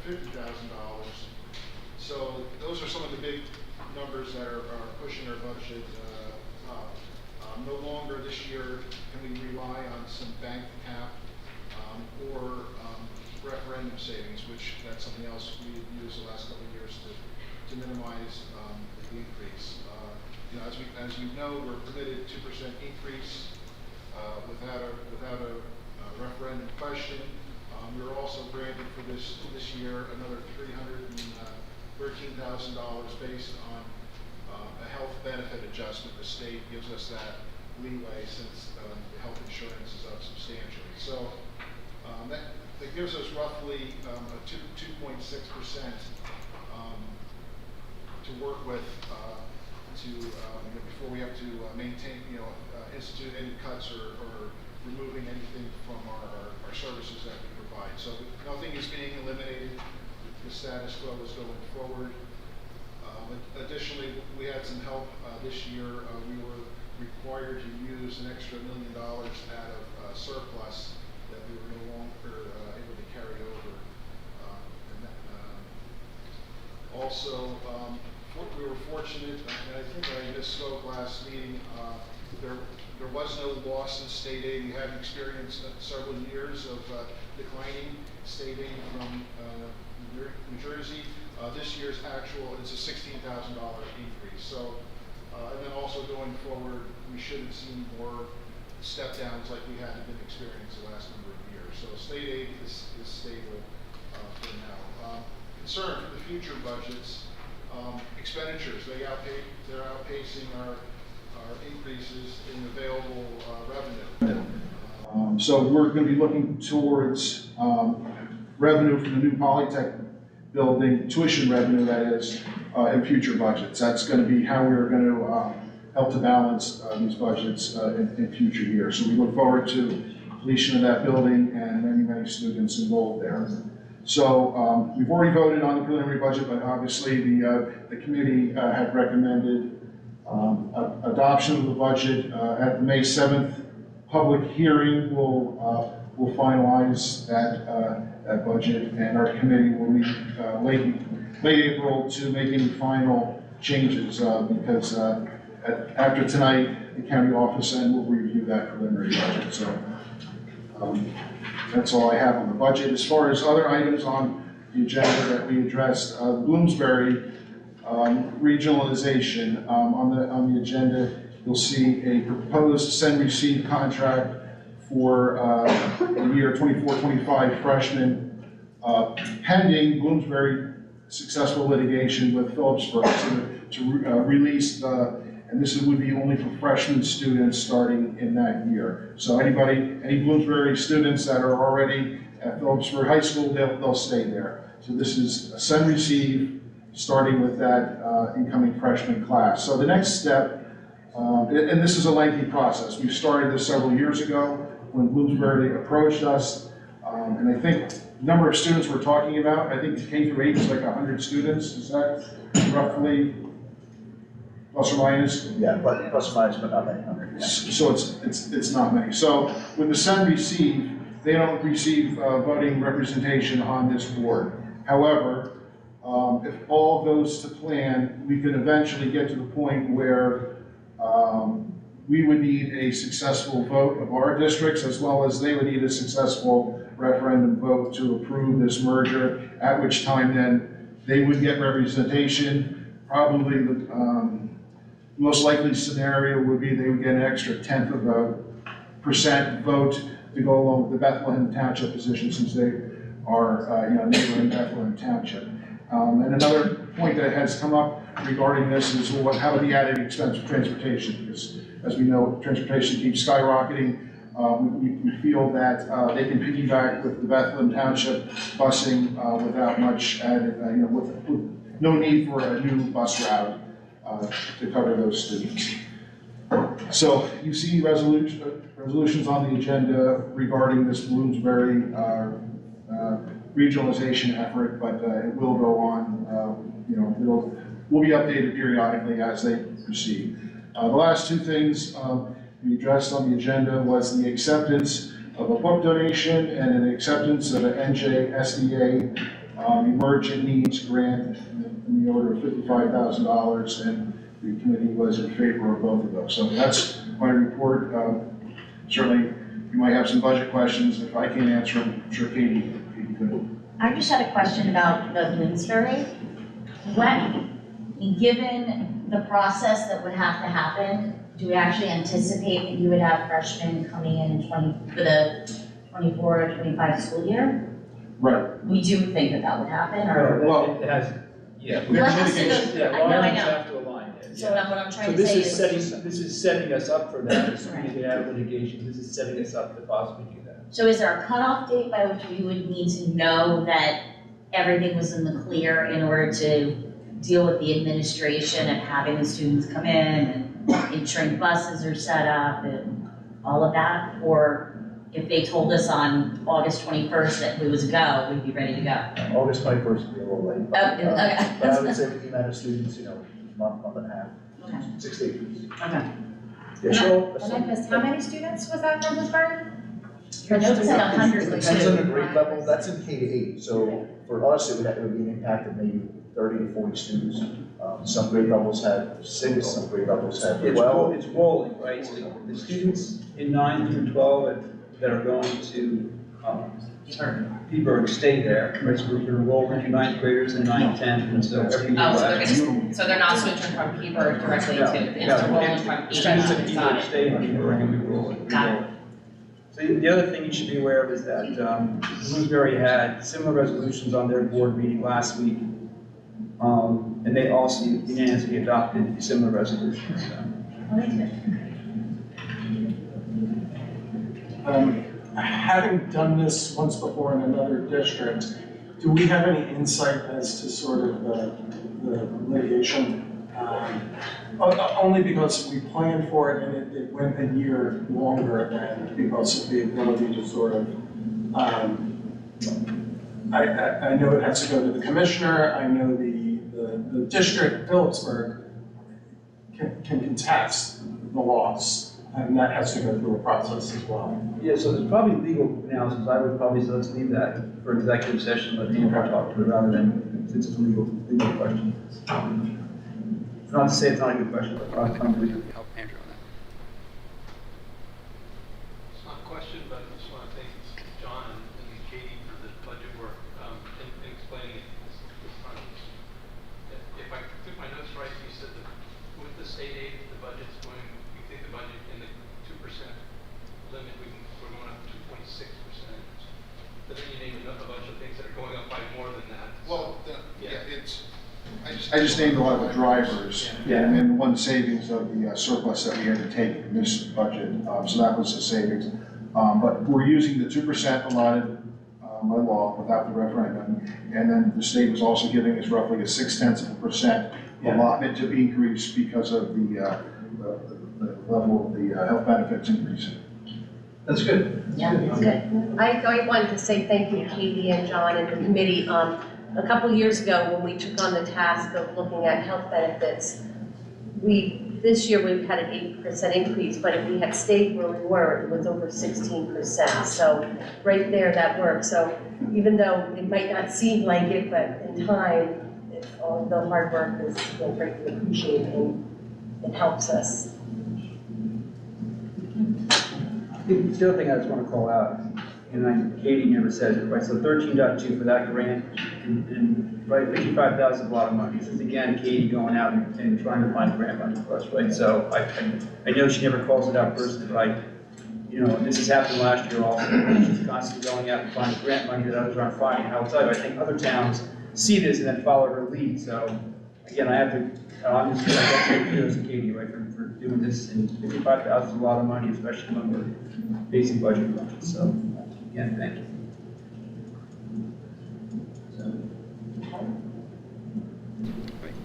$350,000. So those are some of the big numbers that are pushing our budget up. No longer this year can we rely on some bank cap or referendum savings, which that's something else we've used the last couple of years to minimize the increase. As you know, we're permitted 2% increase without a referendum question. We were also granted for this year another $313,000 based on a health benefit adjustment. The state gives us that leeway since the health insurance is up substantially. So that gives us roughly a 2.6% to work with before we have to maintain, institute any cuts or removing anything from our services that we provide. So nothing is being eliminated. The status quo is going forward. Additionally, we had some help this year. We were required to use an extra $1 million out of surplus that we were no longer able to carry over. Also, we were fortunate, and I think I misspoke last meeting, there was no loss in state aid. We had experienced several years of declining state aid from New Jersey. This year's actual is a $16,000 increase. So, and then also going forward, we should have seen more step downs like we hadn't been experiencing the last number of years. So state aid is stable for now. Concern for the future budgets, expenditures, they're outpacing our increases in available revenue. So we're going to be looking towards revenue from the new Polytech building, tuition revenue that is, in future budgets. That's going to be how we're going to help to balance these budgets in future years. So we look forward to completion of that building and many, many students enrolled there. So we've already voted on the preliminary budget, but obviously the committee had recommended adoption of the budget at the May 7th public hearing. We'll finalize that budget, and our committee will meet late April to make any final changes because after tonight, the county office end will review that preliminary budget. So that's all I have on the budget. As far as other items on the agenda that we addressed, Bloomsbury regionalization on the agenda, you'll see a proposed send-receive contract for the year 24-25 freshmen pending Bloomsbury successful litigation with Phillipsburg to release and this would be only for freshman students starting in that year. So any Bloomsbury students that are already at Phillipsburg High School, they'll stay there. So this is a send receive starting with that incoming freshman class. So the next step, and this is a lengthy process. We started this several years ago when Bloomsbury approached us, and I think the number of students we're talking about, I think K through 8 is like 100 students. Is that roughly plus or minus? Yeah, but plus or minus, but not many hundred. Yeah. So it's not many. So with the send receive, they don't receive voting representation on this board. However, if all goes to plan, we could eventually get to the point where we would need a successful vote of our districts, as well as they would need a successful referendum vote to approve this merger, at which time then they would get representation. Probably the most likely scenario would be they would get an extra 1/10 of a % vote to go along with the Bethlehem Township position, since they are neighboring Bethlehem Township. And another point that has come up regarding this is how would the added expense of transportation? Because as we know, transportation keeps skyrocketing. We feel that they can piggyback with the Bethlehem Township busing without much added, with no need for a new bus route to cover those students. So you see resolutions on the agenda regarding this Bloomsbury regionalization effort, but it will go on. Will be updated periodically as they proceed. The last two things we addressed on the agenda was the acceptance of a book donation and an acceptance of an NJSDA Emergent Needs Grant in the order of $55,000, and the committee was in favor of both of those. So that's my report. Certainly, you might have some budget questions. If I can't answer them, I'm sure Katie could. I just had a question about the Bloomsbury. Given the process that would have to happen, do we actually anticipate that you would have freshmen coming in for the 24 or 25 school year? Right. We do think that would happen, or? Well, it has, yeah. Well, it has to go through. I know. Have to align it. So what I'm trying to say is. So this is setting us up for that, as soon as we have litigation, this is setting us up to possibly do that. So is there a cutoff date by which we would need to know that everything was in the clear in order to deal with the administration and having the students come in and ensuring buses are set up and all of that? Or if they told us on August 21st that we was a go, we'd be ready to go? August 21st would be a little late. But I would say with the amount of students, month and a half, Okay. 6 to 8 weeks. Okay. Yeah, sure. And I missed, how many students was that from Bloomsbury? I know it said 100. It depends on the grade level. That's in K to 8. So for us, it would be an impact of maybe 30 to 40 students. Some grade levels had 6, some grade levels had 12. It's rolling, right? So the students in 9 through 12 that are going to Peaburg stay there, right? So we're going to roll into 9th graders and 9th, 10th, and so every year. So they're not switching from Peaburg directly to, it's rolling from Students at Peaburg. Peaburg stay in Peaburg and we roll it. So the other thing you should be aware of is that Bloomsbury had similar resolutions on their board meeting last week. And they also unanimously adopted similar resolutions. Having done this once before in another district, do we have any insight as to sort of the litigation Only because we planned for it and it went a year longer and because of the ability to sort of, I know it has to go to the commissioner, I know the district, Phillipsburg, can contest the loss, and that has to go through a process as well. Yeah, so there's probably legal analysis. I would probably say let's leave that for executive session, let Andrew talk to it rather than, since it's a legal question. It's not to say it's not a good question, but I'm going to Help Andrew on that. It's not a question, but I just want to thank John and Katie for the budget work in explaining it this time. If I took my notes right, you said that with the state aid, the budget's going, we think the budget in the 2% limit, we're going up 2.6%. But then you named a bunch of things that are going up by more than that. Well, it's, I just named a lot of the drivers, Yeah. and one savings of the surplus that we had to take in this budget, so that was a savings. But we're using the 2% allotted by law without the referendum, and then the state was also giving us roughly a 0.6% allotment to increase because of the level of the health benefits increasing. That's good. Yeah, that's good. I wanted to say thank you, Katie and John and the committee. A couple years ago, when we took on the task of looking at health benefits, this year we've had an 8% increase, but if we had stayed where we were, it was over 16%. So right there, that works. So even though it might not seem like it, but in time, all the hard work is greatly appreciated and it helps us. The other thing I just want to call out, and Katie never says it, right, so 13.2 for that grant, and right, 55,000 is a lot of money. This is again, Katie going out and trying to find grant money for us, right? So I know she never calls it out personally, but this has happened last year also. She's constantly going out and finding grant money that others aren't finding. And I'll tell you, I think other towns see this and then follow her lead. So again, I'm just gonna give kudos to Katie, right, for doing this, and 55,000 is a lot of money, especially when we're facing budget crunches. So again, thank you.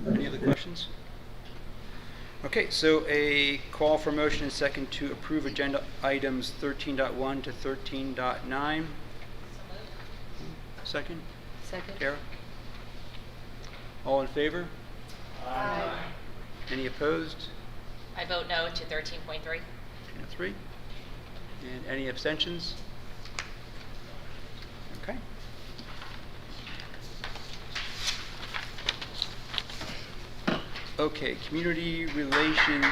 Any other questions? Okay, so a call for motion and second to approve agenda items 13.1 to 13.9. Second? Second. Kara? All in favor? Aye. Any opposed? I vote no to 13.3. 3. And any abstentions? Okay. Okay, community relations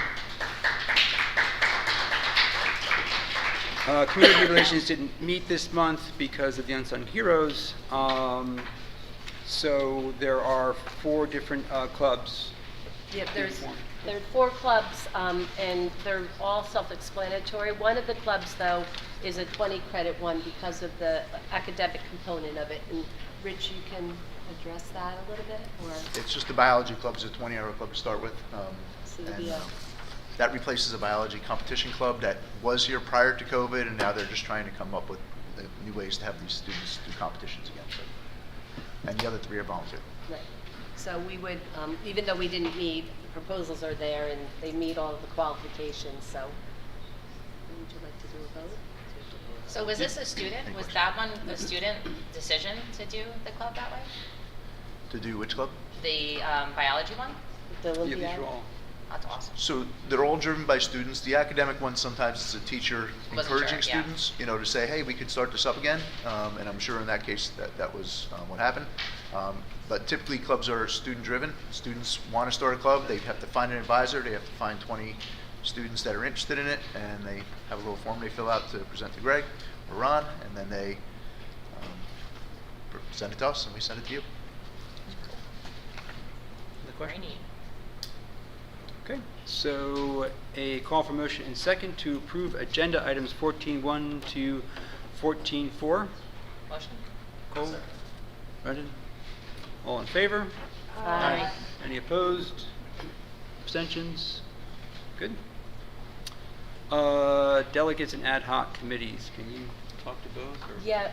didn't meet this month because of the unsung heroes. So there are 4 different clubs. Yeah, there are 4 clubs, and they're all self-explanatory. One of the clubs, though, is a 20-credit one because of the academic component of it. And Rich, you can address that a little bit, or? It's just the biology club is a 20-hour club to start with. So And that replaces a biology competition club that was here prior to COVID, and now they're just trying to come up with new ways to have these students do competitions again. So, and the other 3 are volunteer. Right. So we would, even though we didn't meet, the proposals are there and they meet all of the qualifications, so. Would you like to do a vote? So was this a student? Was that one a student decision to do the club that way? To do which club? The biology one? The Yeah, these are all. That's awesome. So they're all driven by students. The academic one sometimes is a teacher Wasn't encouraging sure, yeah. students, to say, hey, we could start this up again. And I'm sure in that case that was what happened. But typically clubs are student driven. Students want to start a club. They have to find an advisor. They have to find 20 students that are interested in it, and they have a little form they fill out to present to Greg or Ron, and then they send it to us, and we send it to you. Other questions? Very neat. Okay, so a call for motion and second to approve agenda items 14.1 to 14.4. Motion? Cole? Brendan? All in favor? Aye. Any opposed? Abstentions? Good. Delegates and ad hoc committees, can you talk to both? Or? Yeah,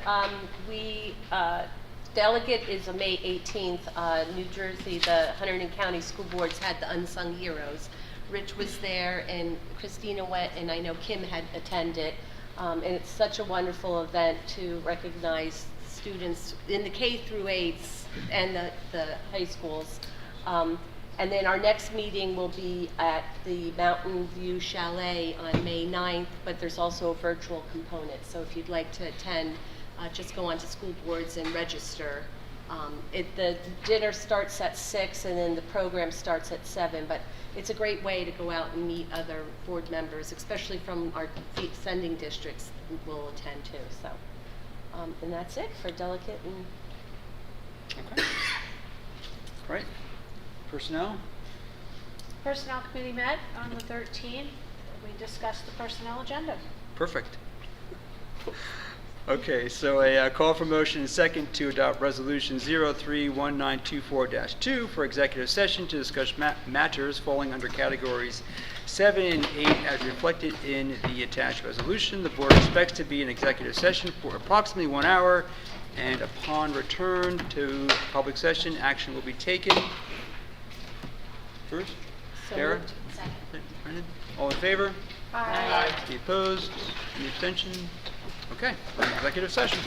delegate is on May 18th. New Jersey, the Hunterdon County School Boards had the Unsung Heroes. Rich was there, and Christina went, and I know Kim had attended. And it's such a wonderful event to recognize students in the K through 8s and the high schools. And then our next meeting will be at the Mountain View Chalet on May 9th, but there's also a virtual component. So if you'd like to attend, just go onto school boards and register. The dinner starts at 6 and then the program starts at 7, but it's a great way to go out and meet other board members, especially from our sending districts will attend too. So, and that's it for delegate and. Okay. Right. Personnel? Personnel Committee met on the 13th. We discussed the personnel agenda. Perfect. Okay, so a call for motion and second to adopt Resolution 031924-2 for executive session to discuss matters falling under categories 7 and 8 as reflected in the attached resolution. The board expects to be in executive session for approximately 1 hour, and upon return to public session, action will be taken. Bruce? So Sarah? moved. Brendan? All in favor? Aye. Any opposed? Any abstention? Okay, executive session.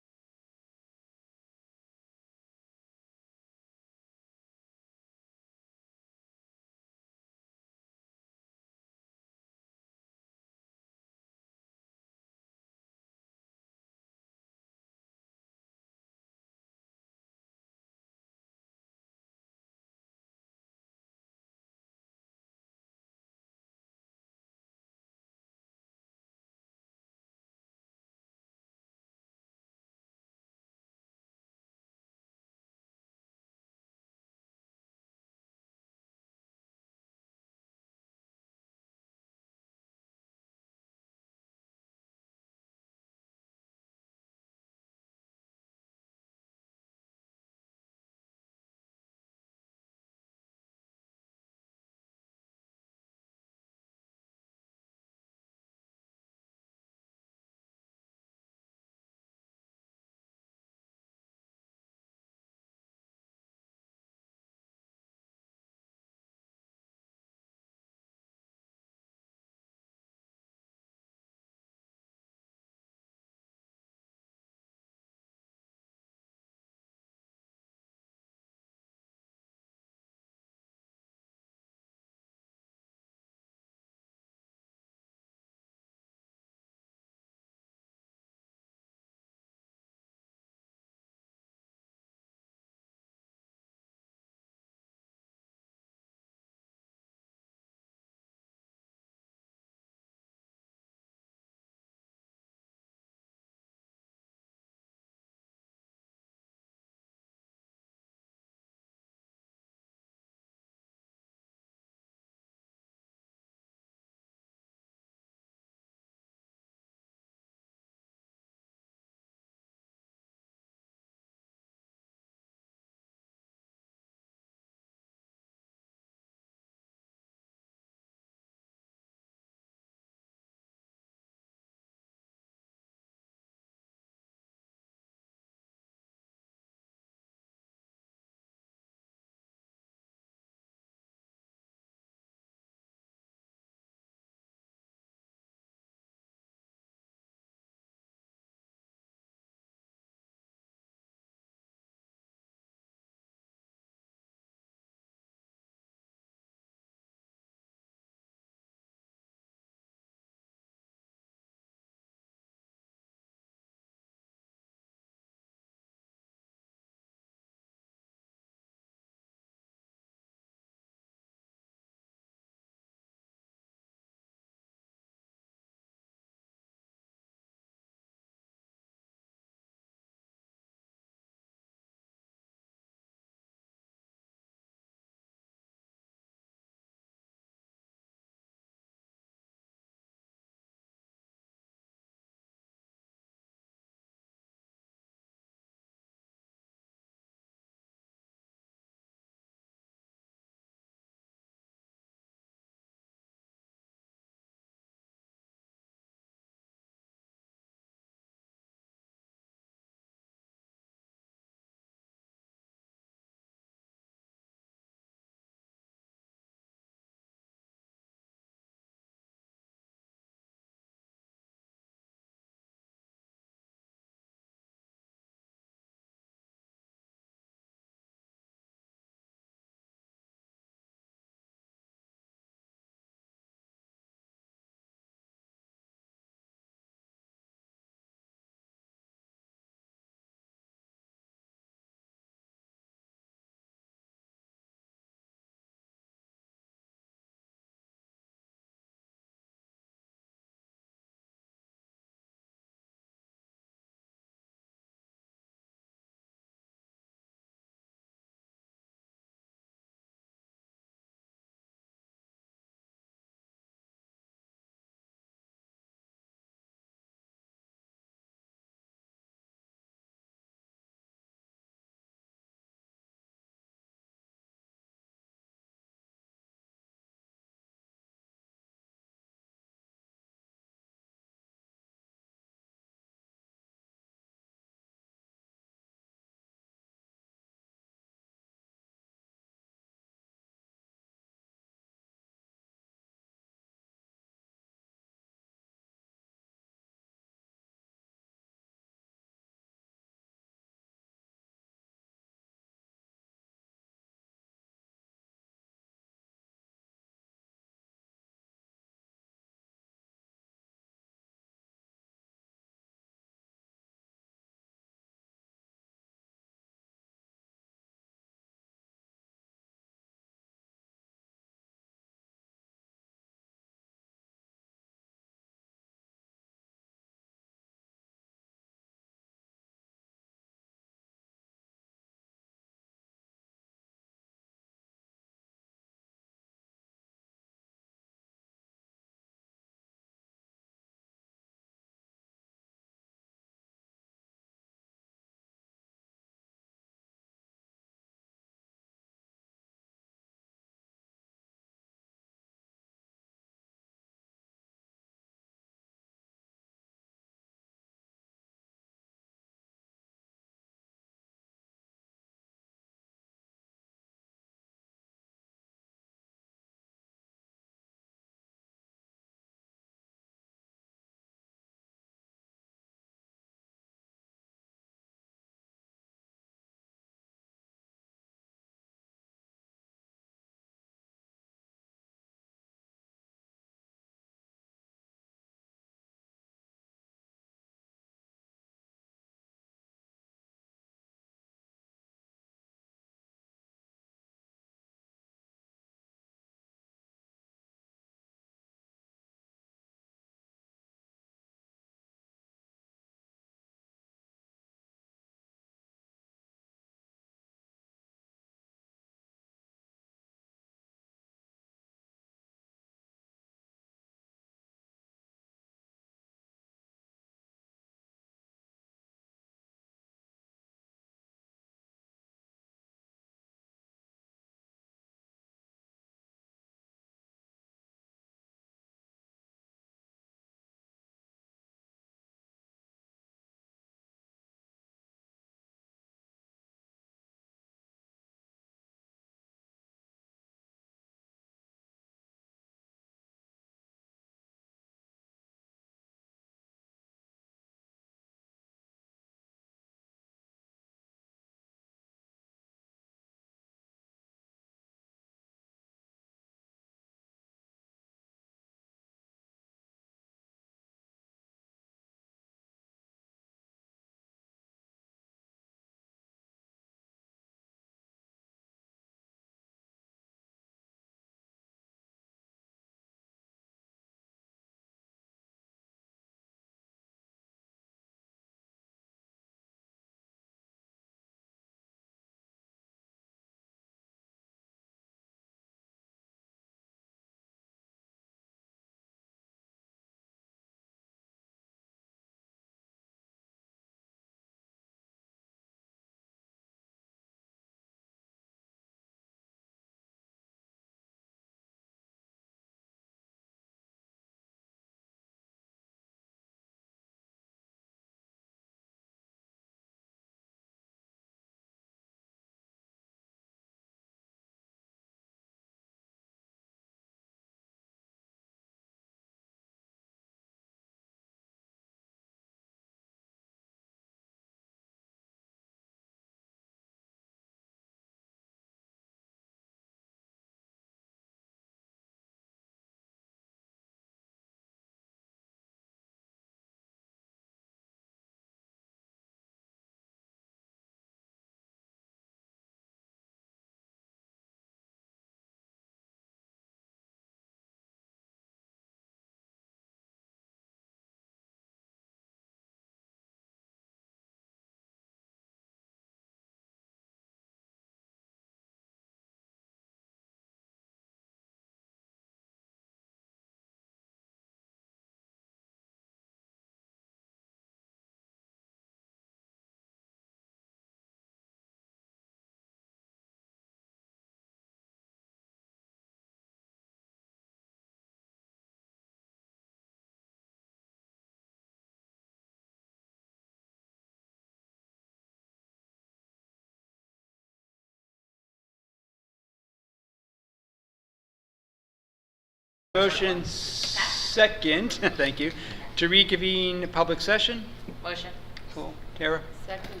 Motion second, thank you, to reconvene public session. Motion. Cool. Tara? Second.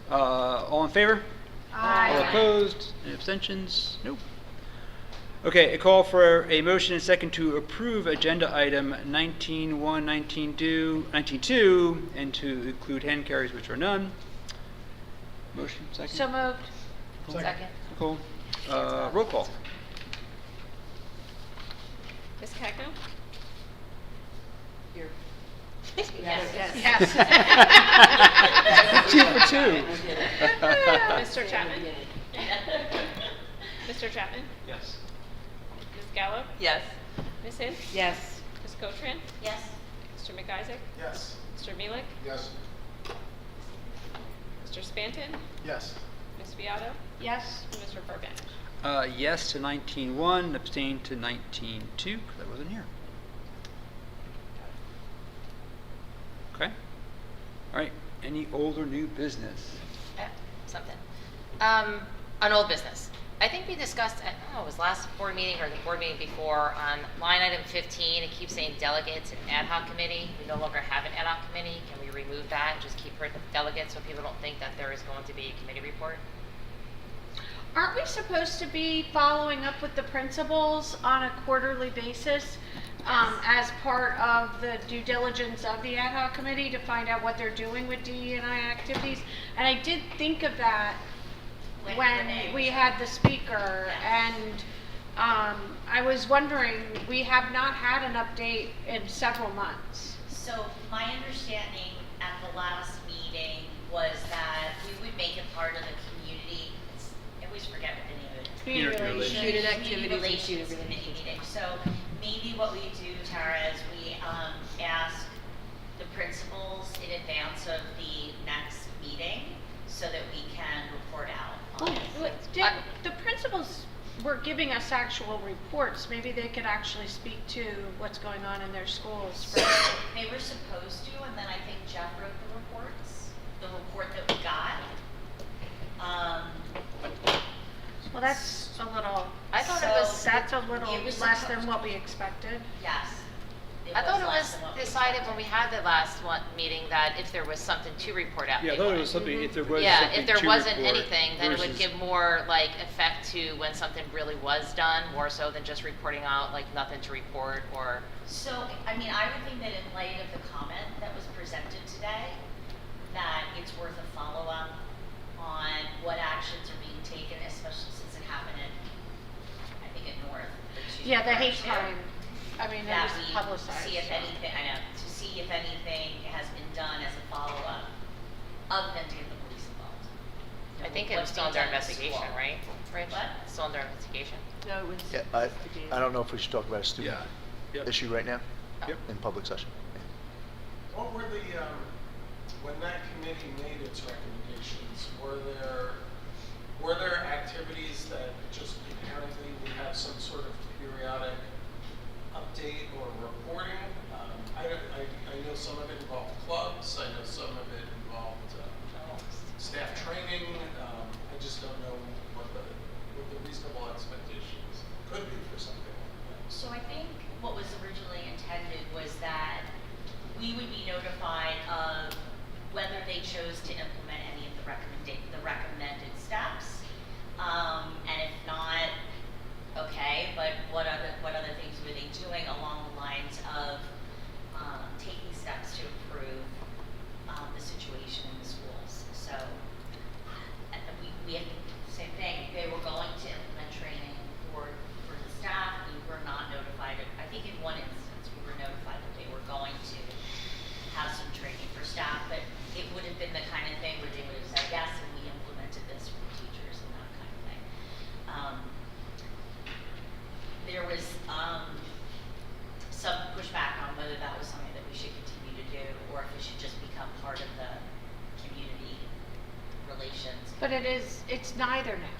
All in favor? Aye. All opposed? Any abstentions? Nope. Okay, a call for a motion and second to approve agenda item 19.1, 19.2, 19.2, and to include hand carries, which are none. Motion second. So moved. Second. Cool. Roll call. Ms. Cagno? Here. Yes. 2 for 2. Mr. Chapman? Mr. Chapman? Yes. Ms. Gallo? Yes. Ms. Hind? Yes. Ms. Cotran? Yes. Mr. McIsaac? Yes. Mr. Mealy? Yes. Mr. Spanton? Yes. Ms. Beato? Yes. And Mr. Parbanish? Yes to 19.1, abstain to 19.2, because I wasn't here. Okay. All right. Any old or new business? Something. On old business. I think we discussed, I don't know, it was last board meeting or the board meeting before, on line item 15, it keeps saying delegates and ad hoc committee. We no longer have an ad hoc committee. Can we remove that and just keep her delegates so people don't think that there is going to be a committee report? Aren't we supposed to be following up with the principals on a quarterly basis as part of the due diligence of the ad hoc committee to find out what they're doing with DE&I activities? And I did think of that when we had the speaker, and I was wondering, we have not had an update in several months. So my understanding at the last meeting was that we would make it part of the community, I always forget what the name of it. Community relations. Student activities and Community relations student committee meeting. So maybe what we do, Tara, is we ask the principals in advance of the next meeting so that we can report out on it. The principals were giving us actual reports. Maybe they could actually speak to what's going on in their schools. So they were supposed to, and then I think Jeff wrote the reports, the report that we got. Well, that's a little. I thought That's a little it was less than what we expected. Yes. I thought it less was than what we decided expected. when we had the last one meeting that if there was something to report out. Yeah, I they thought it would. was something, if there was Yeah, something if there to wasn't report anything, then it would versus- give more like effect to when something really was done, more so than just reporting out like nothing to report or. So, I mean, I would think that in light of the comment that was presented today, that it's worth a follow-up on what actions are being taken, especially since it happened in, I think at North. Yeah, the hate crime. I mean, that That was we publicized. see if so. anything, I know, to see if anything has been done as a follow-up, other than to get the police involved. I think it was What's still being under done at investigation, school. right? Rich? What? Still under investigation. No, it was. Yeah, I don't know if we should talk about a student Yep. issue right now Yep. in public session. What were the, when that committee made its recommendations, were there activities that just inherently would have some sort of periodic update or reporting? I know some of it involved clubs, I know some of it involved staff training. I just don't know what the reasonable expectations could be for something like that. So I think what was originally intended was that we would be notified of whether they chose to implement any of the recommended steps. And if not, okay, but what other things were they doing along the lines of taking steps to improve the situation in the schools? So we had the same thing. They were going to implement training for the staff. We were not notified. I think in one instance we were notified that they were going to have some training for staff, but it would have been the kind of thing where they would have said yes, and we implemented this for teachers and that kind of thing. There was some pushback on whether that was something that we should continue to do, or if it should just become part of the community relations. But it's neither now.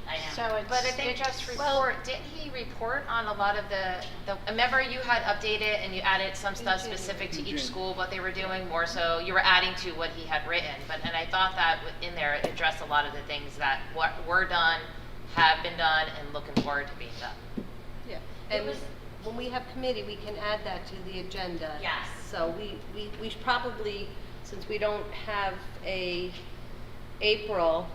I know. So it's. But I think just report, didn't he report on a lot of the, remember you had updated and you added some stuff specific to each school, what they were doing, more so you were adding to what he had written, and I thought that in there it addressed a lot of the things that were done, have been done, and looking forward to being done. Yeah, And when we have committee, we can add that to the agenda. Yes. So we should probably, since we don't have a April,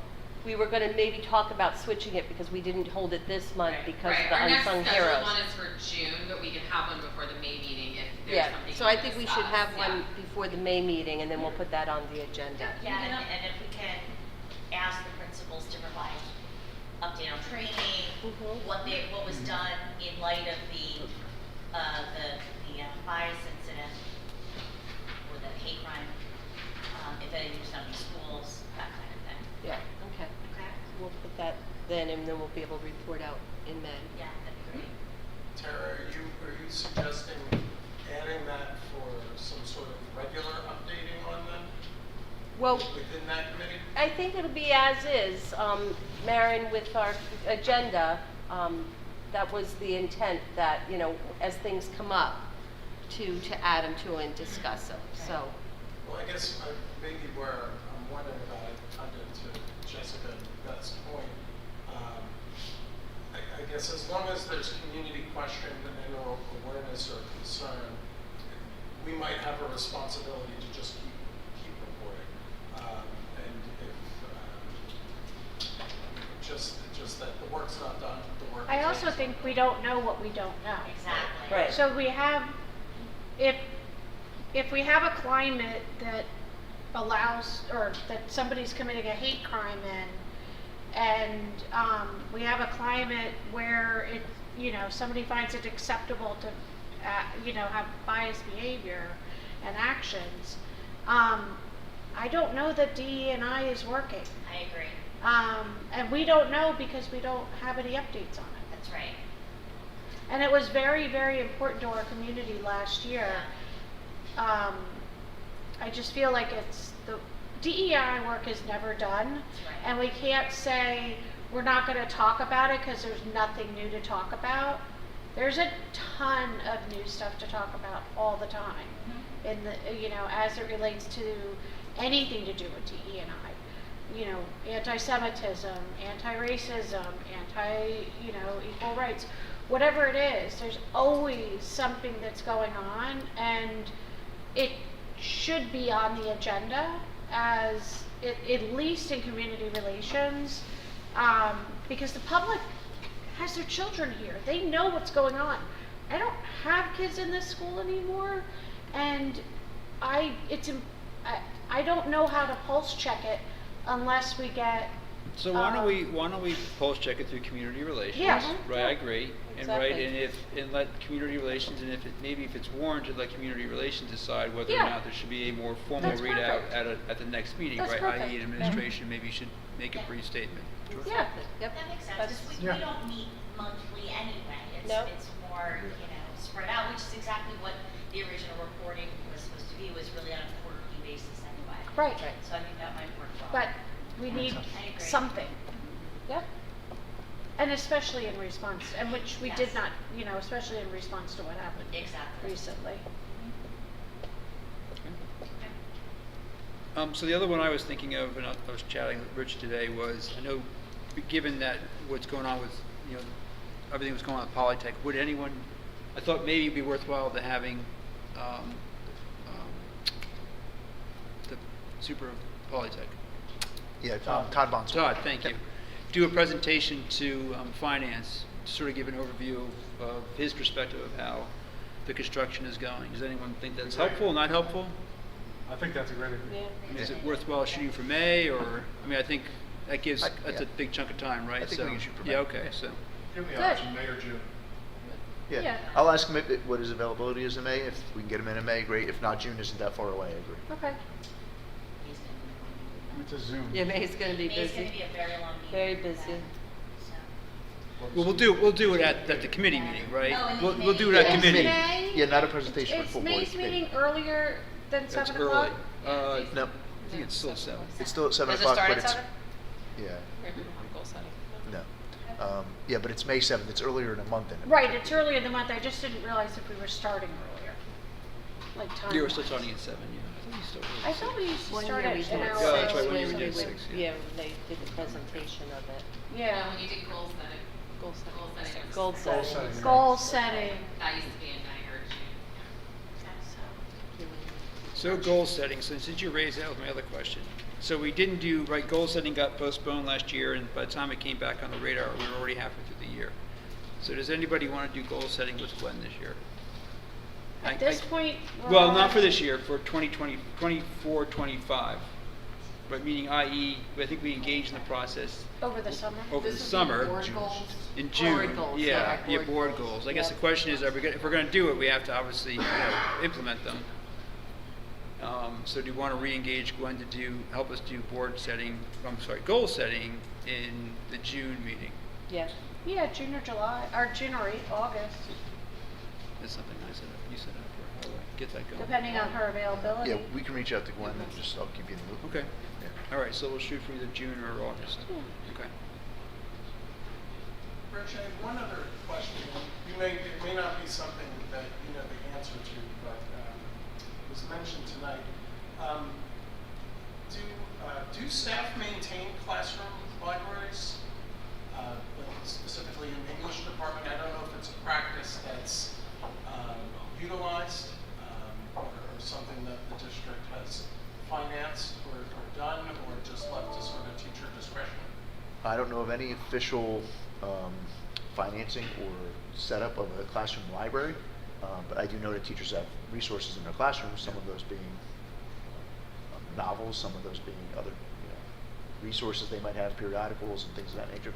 we were gonna maybe talk about switching it because we didn't hold it this month because of the Our next unsung scheduled heroes. one is for June, but we can have one before the May meeting if there's Yeah, something. so you I wanna think we should discuss. have one before the May meeting and then we'll put that on the agenda. Yeah, and if we can ask the principals to provide update on training, what was done in light of the bias incident or the hate crime, if anything was done in schools, that kind of thing. Yeah, okay. Okay. We'll put that then and then we'll be able to report out in May. Yeah, that'd be great. Tara, are you suggesting adding that for some sort of regular updating on them? Well, Within that committee? I think it'll be as is, Marion, with our agenda. That was the intent that, you know, as things come up, to add them to and discuss them, so. Well, I guess maybe where I'm wondering about it, under to Jessica and Beth's point, I guess as long as there's community question and or awareness or concern, we might have a responsibility to just keep reporting. And if just that the work's not done, the work. I also think we don't know what we don't know. Exactly. Right. So we have, if we have a climate that allows, or that somebody's committing a hate crime in, and we have a climate where it, you know, somebody finds it acceptable to, you know, have biased behavior and actions, I don't know that DE&I is working. I agree. And we don't know because we don't have any updates on it. That's right. And it was very, very important to our community last year. I just feel like it's the DEI work is never done, Right. and we can't say we're not going to talk about it because there's nothing new to talk about. There's a ton of new stuff to talk about all the time, in the, you know, as it relates to anything to do with DE&I. You know, anti-Semitism, anti-racism, you know, equal rights, whatever it is, there's always something that's going on, and it should be on the agenda as, at least in community relations, because the public has their children here. They know what's going on. I don't have kids in this school anymore, and I don't know how to pulse check it unless we get. So why don't we pulse check it through community relations? Yeah. Right, I agree. Exactly. And right, and let community relations, and if it's warranted, let community relations decide whether or Yeah. not there should be a more formal That's readout perfect. at the next meeting, That's right? perfect. i.e. administration maybe should make a brief statement. Yeah. Yep. That makes sense, That's- because we don't meet monthly anyway. No. It's more, you know, spread out, which is exactly what the original reporting was supposed to be, was really on a quarterly basis anyway. Right. So I think that might work well. But we need I agree. something. Yeah. And especially in response, and which we did Yes. not, you know, especially in response to what happened Exactly. recently. So the other one I was thinking of, and I was chatting with Rich today, was, I know, given that what's going on with, you know, everything that's going on with Polytech, would anyone, I thought maybe it'd be worthwhile to having the super Polytech. Yeah, Todd Bonds. Todd, thank you. Do a presentation to finance to sort of give an overview of his perspective of how the construction is going. Does anyone think that's helpful, not helpful? I think that's a great idea. I mean, is it worthwhile shooting for May, or, I mean, I think that gives, that's yeah. a big chunk of time, right? I think we can shoot for May. Yeah, okay, so. Give me Good. option, May or June. Yeah. Yeah. I'll ask him what his availability is in May. If we can get him in May, great. If not, June isn't that far away, I agree. Okay. It's a Zoom. Yeah, May's gonna be May's busy. gonna be a very long meeting. Very with busy. that, so. Well, we'll do it at the committee meeting, right? Oh, in the We'll do it at Is committee. May- Yeah, not a presentation for Is full board. May's meeting earlier than That's 7 early. o'clock? No, I think it's still 7. it's still at 7 Does it o'clock, start but at it's, 7? yeah, Goal setting. no. Yeah, but it's May 7th. It's earlier in a month. In Right, it's early in the month. I just didn't realize if we were starting earlier. Like time. You were still starting at 7, yeah. I thought you still were. I thought we used to One start year at we an did hour. Yeah, that's right, early. one year we when did we 6, went- yeah. Yeah, when they did the presentation of it. Yeah. When you did goals, then it Goal setting. Goal setting. Goal setting. That used to be in Niagara. So goal setting, so since you raised that with my other question. So we didn't do, right, goal setting got postponed last year, and by the time it came back on the radar, we were already halfway through the year. So does anybody want to do goal setting with Glenn this year? At this point, Well, not for this year, for 2020, 24, 25. But meaning, i.e., I think we engaged in the process over the summer. over the summer. In June. Board goals, Yeah, yeah, board goals. I guess the question is, if we're going to do it, we have to obviously implement them. So do you want to re-engage Gwen to help us do goal setting in the June meeting? Yeah. Yeah, June or July, or June or August, That's something you set up for. How do I get that going? depending on her availability. Yeah, we can reach out to Gwen and just, I'll keep you in the loop. Okay. Yeah. All right, so we'll shoot for either June or August. Okay. Rich, I have one other question. It may not be something that you know the answer to, but it was mentioned tonight. Do staff maintain classroom libraries, specifically in the English department? I don't know if it's a practice that's utilized or something that the district has financed or done, or just left to sort of teacher discretion. I don't know of any official financing or setup of a classroom library, but I do know that teachers have resources in their classrooms, some of those being novels, some of those being other resources they might have, periodicals and things of that nature.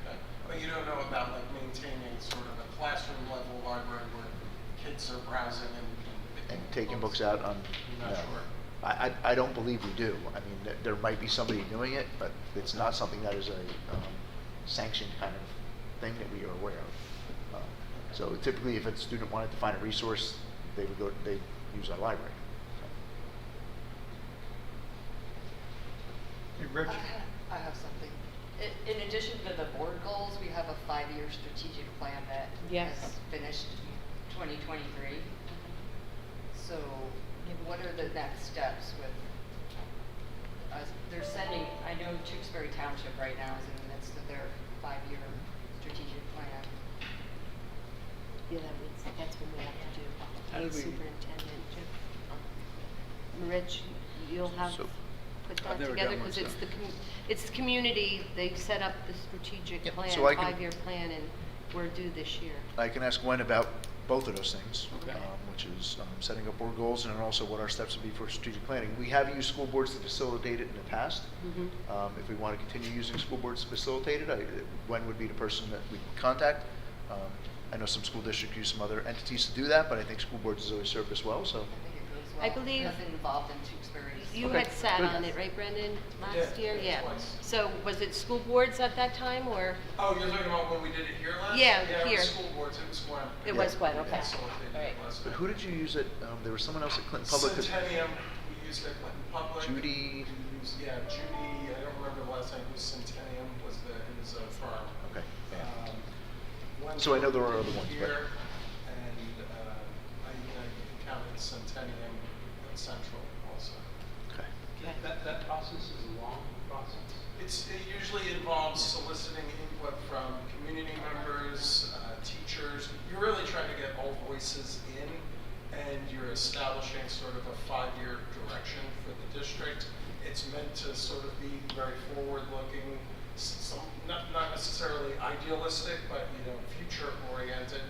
Okay. But you don't know about like maintaining sort of a classroom level library where kids are browsing and taking books out on. You're not sure. I don't believe we do. I mean, there might be somebody doing it, but it's not something that is a sanctioned kind of thing that we are aware of. So typically, if a student wanted to find a resource, they use our library. Hey, Rich. I have something. In addition to the board goals, we have a 5-year strategic plan that has finished 2023. So what are the next steps with us? They're sending, I know Tewksbury Township right now is in the midst of their 5-year strategic plan. Yeah, that's what we have to do. How did we- Superintendent, Rich, you'll have put that I've never together done one, because so. it's the community. They set up the strategic plan, so I can- 5-year plan, and we're due this year. I can ask Gwen about both of those things, Okay. which is setting up board goals and then also what our steps would be for strategic planning. We have used school boards to facilitate it in the past. If we want to continue using school boards to facilitate it, Gwen would be the person that we can contact. I know some school districts use some other entities to do that, but I think school boards has always served us well. So I believe I've been involved in Tewksbury. you Okay, had sat good. on it, right, Brendan, last Yeah, year? Yeah. twice. So was it school boards at that time, or? Oh, you're talking about when we did it here last? Yeah, it here. was school boards, it was Gwen. It was Gwen, okay. Facilitated All right. last but time. who did you use at? There was someone else at Clinton Public. Centennium, we used at Clinton Public. Judy. Yeah, Judy, I don't remember the last name, it was Centennium, was his firm. Okay. Yeah. Gwen So I know there are other ones, but- here, and I counted Centennium and Central also. Okay. That process is a long process. It usually involves soliciting input from community members, teachers. You're really trying to get all voices in, and you're establishing sort of a 5-year direction for the district. It's meant to sort of be very forward-looking, not necessarily idealistic, but future-oriented.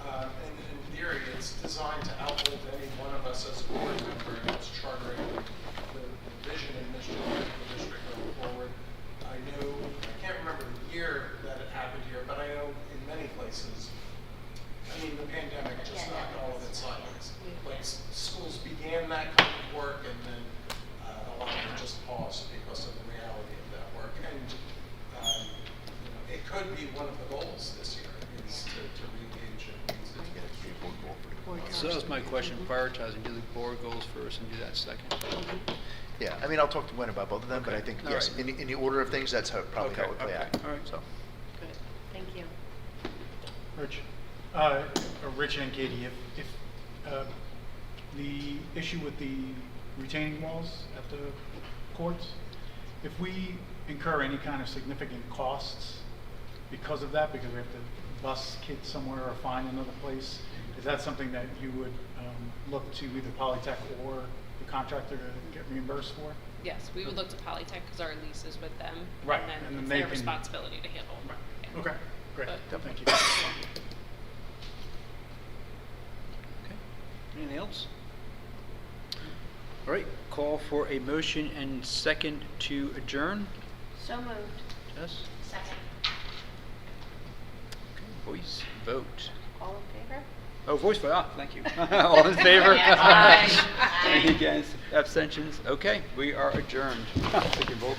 And in theory, it's designed to outlive any one of us as a board member, and it's chartering the vision and mission of the district going forward. I can't remember the year that it happened here, but I know in many places, the pandemic just knocked all of its sidelines. Like schools began that kind of work, and then a lot of it just paused because of the reality of that work. And it could be one of the goals this year is to re-engage and use it to get a board goal for the So that was my question, prioritizing, do the board goals first and do that second. Yeah, I'll talk to Gwen about both of them, but I think, All yes, right. in the order of things, that's how it would play out. All right. So. Good, thank you. Rich and Katie, if the issue with the retaining walls at the courts, if we incur any kind of significant costs because of that, because we have to bus kids somewhere or find another place. Is that something that you would look to either Polytech or the contractor to get reimbursed for? Yes, we would look to Polytech because our lease is with them. Right, And and then then it's they their can- responsibility to handle. Right. Yeah. Okay, great. But- Thank you. Okay. Anything else? All right, call for a motion and second to adjourn. So moved. Jess? Second. Okay, voice vote. All in favor? Oh, voice vote, thank you. All in favor? Aye. Any against? Abstentions? Okay, we are adjourned. Thank you both.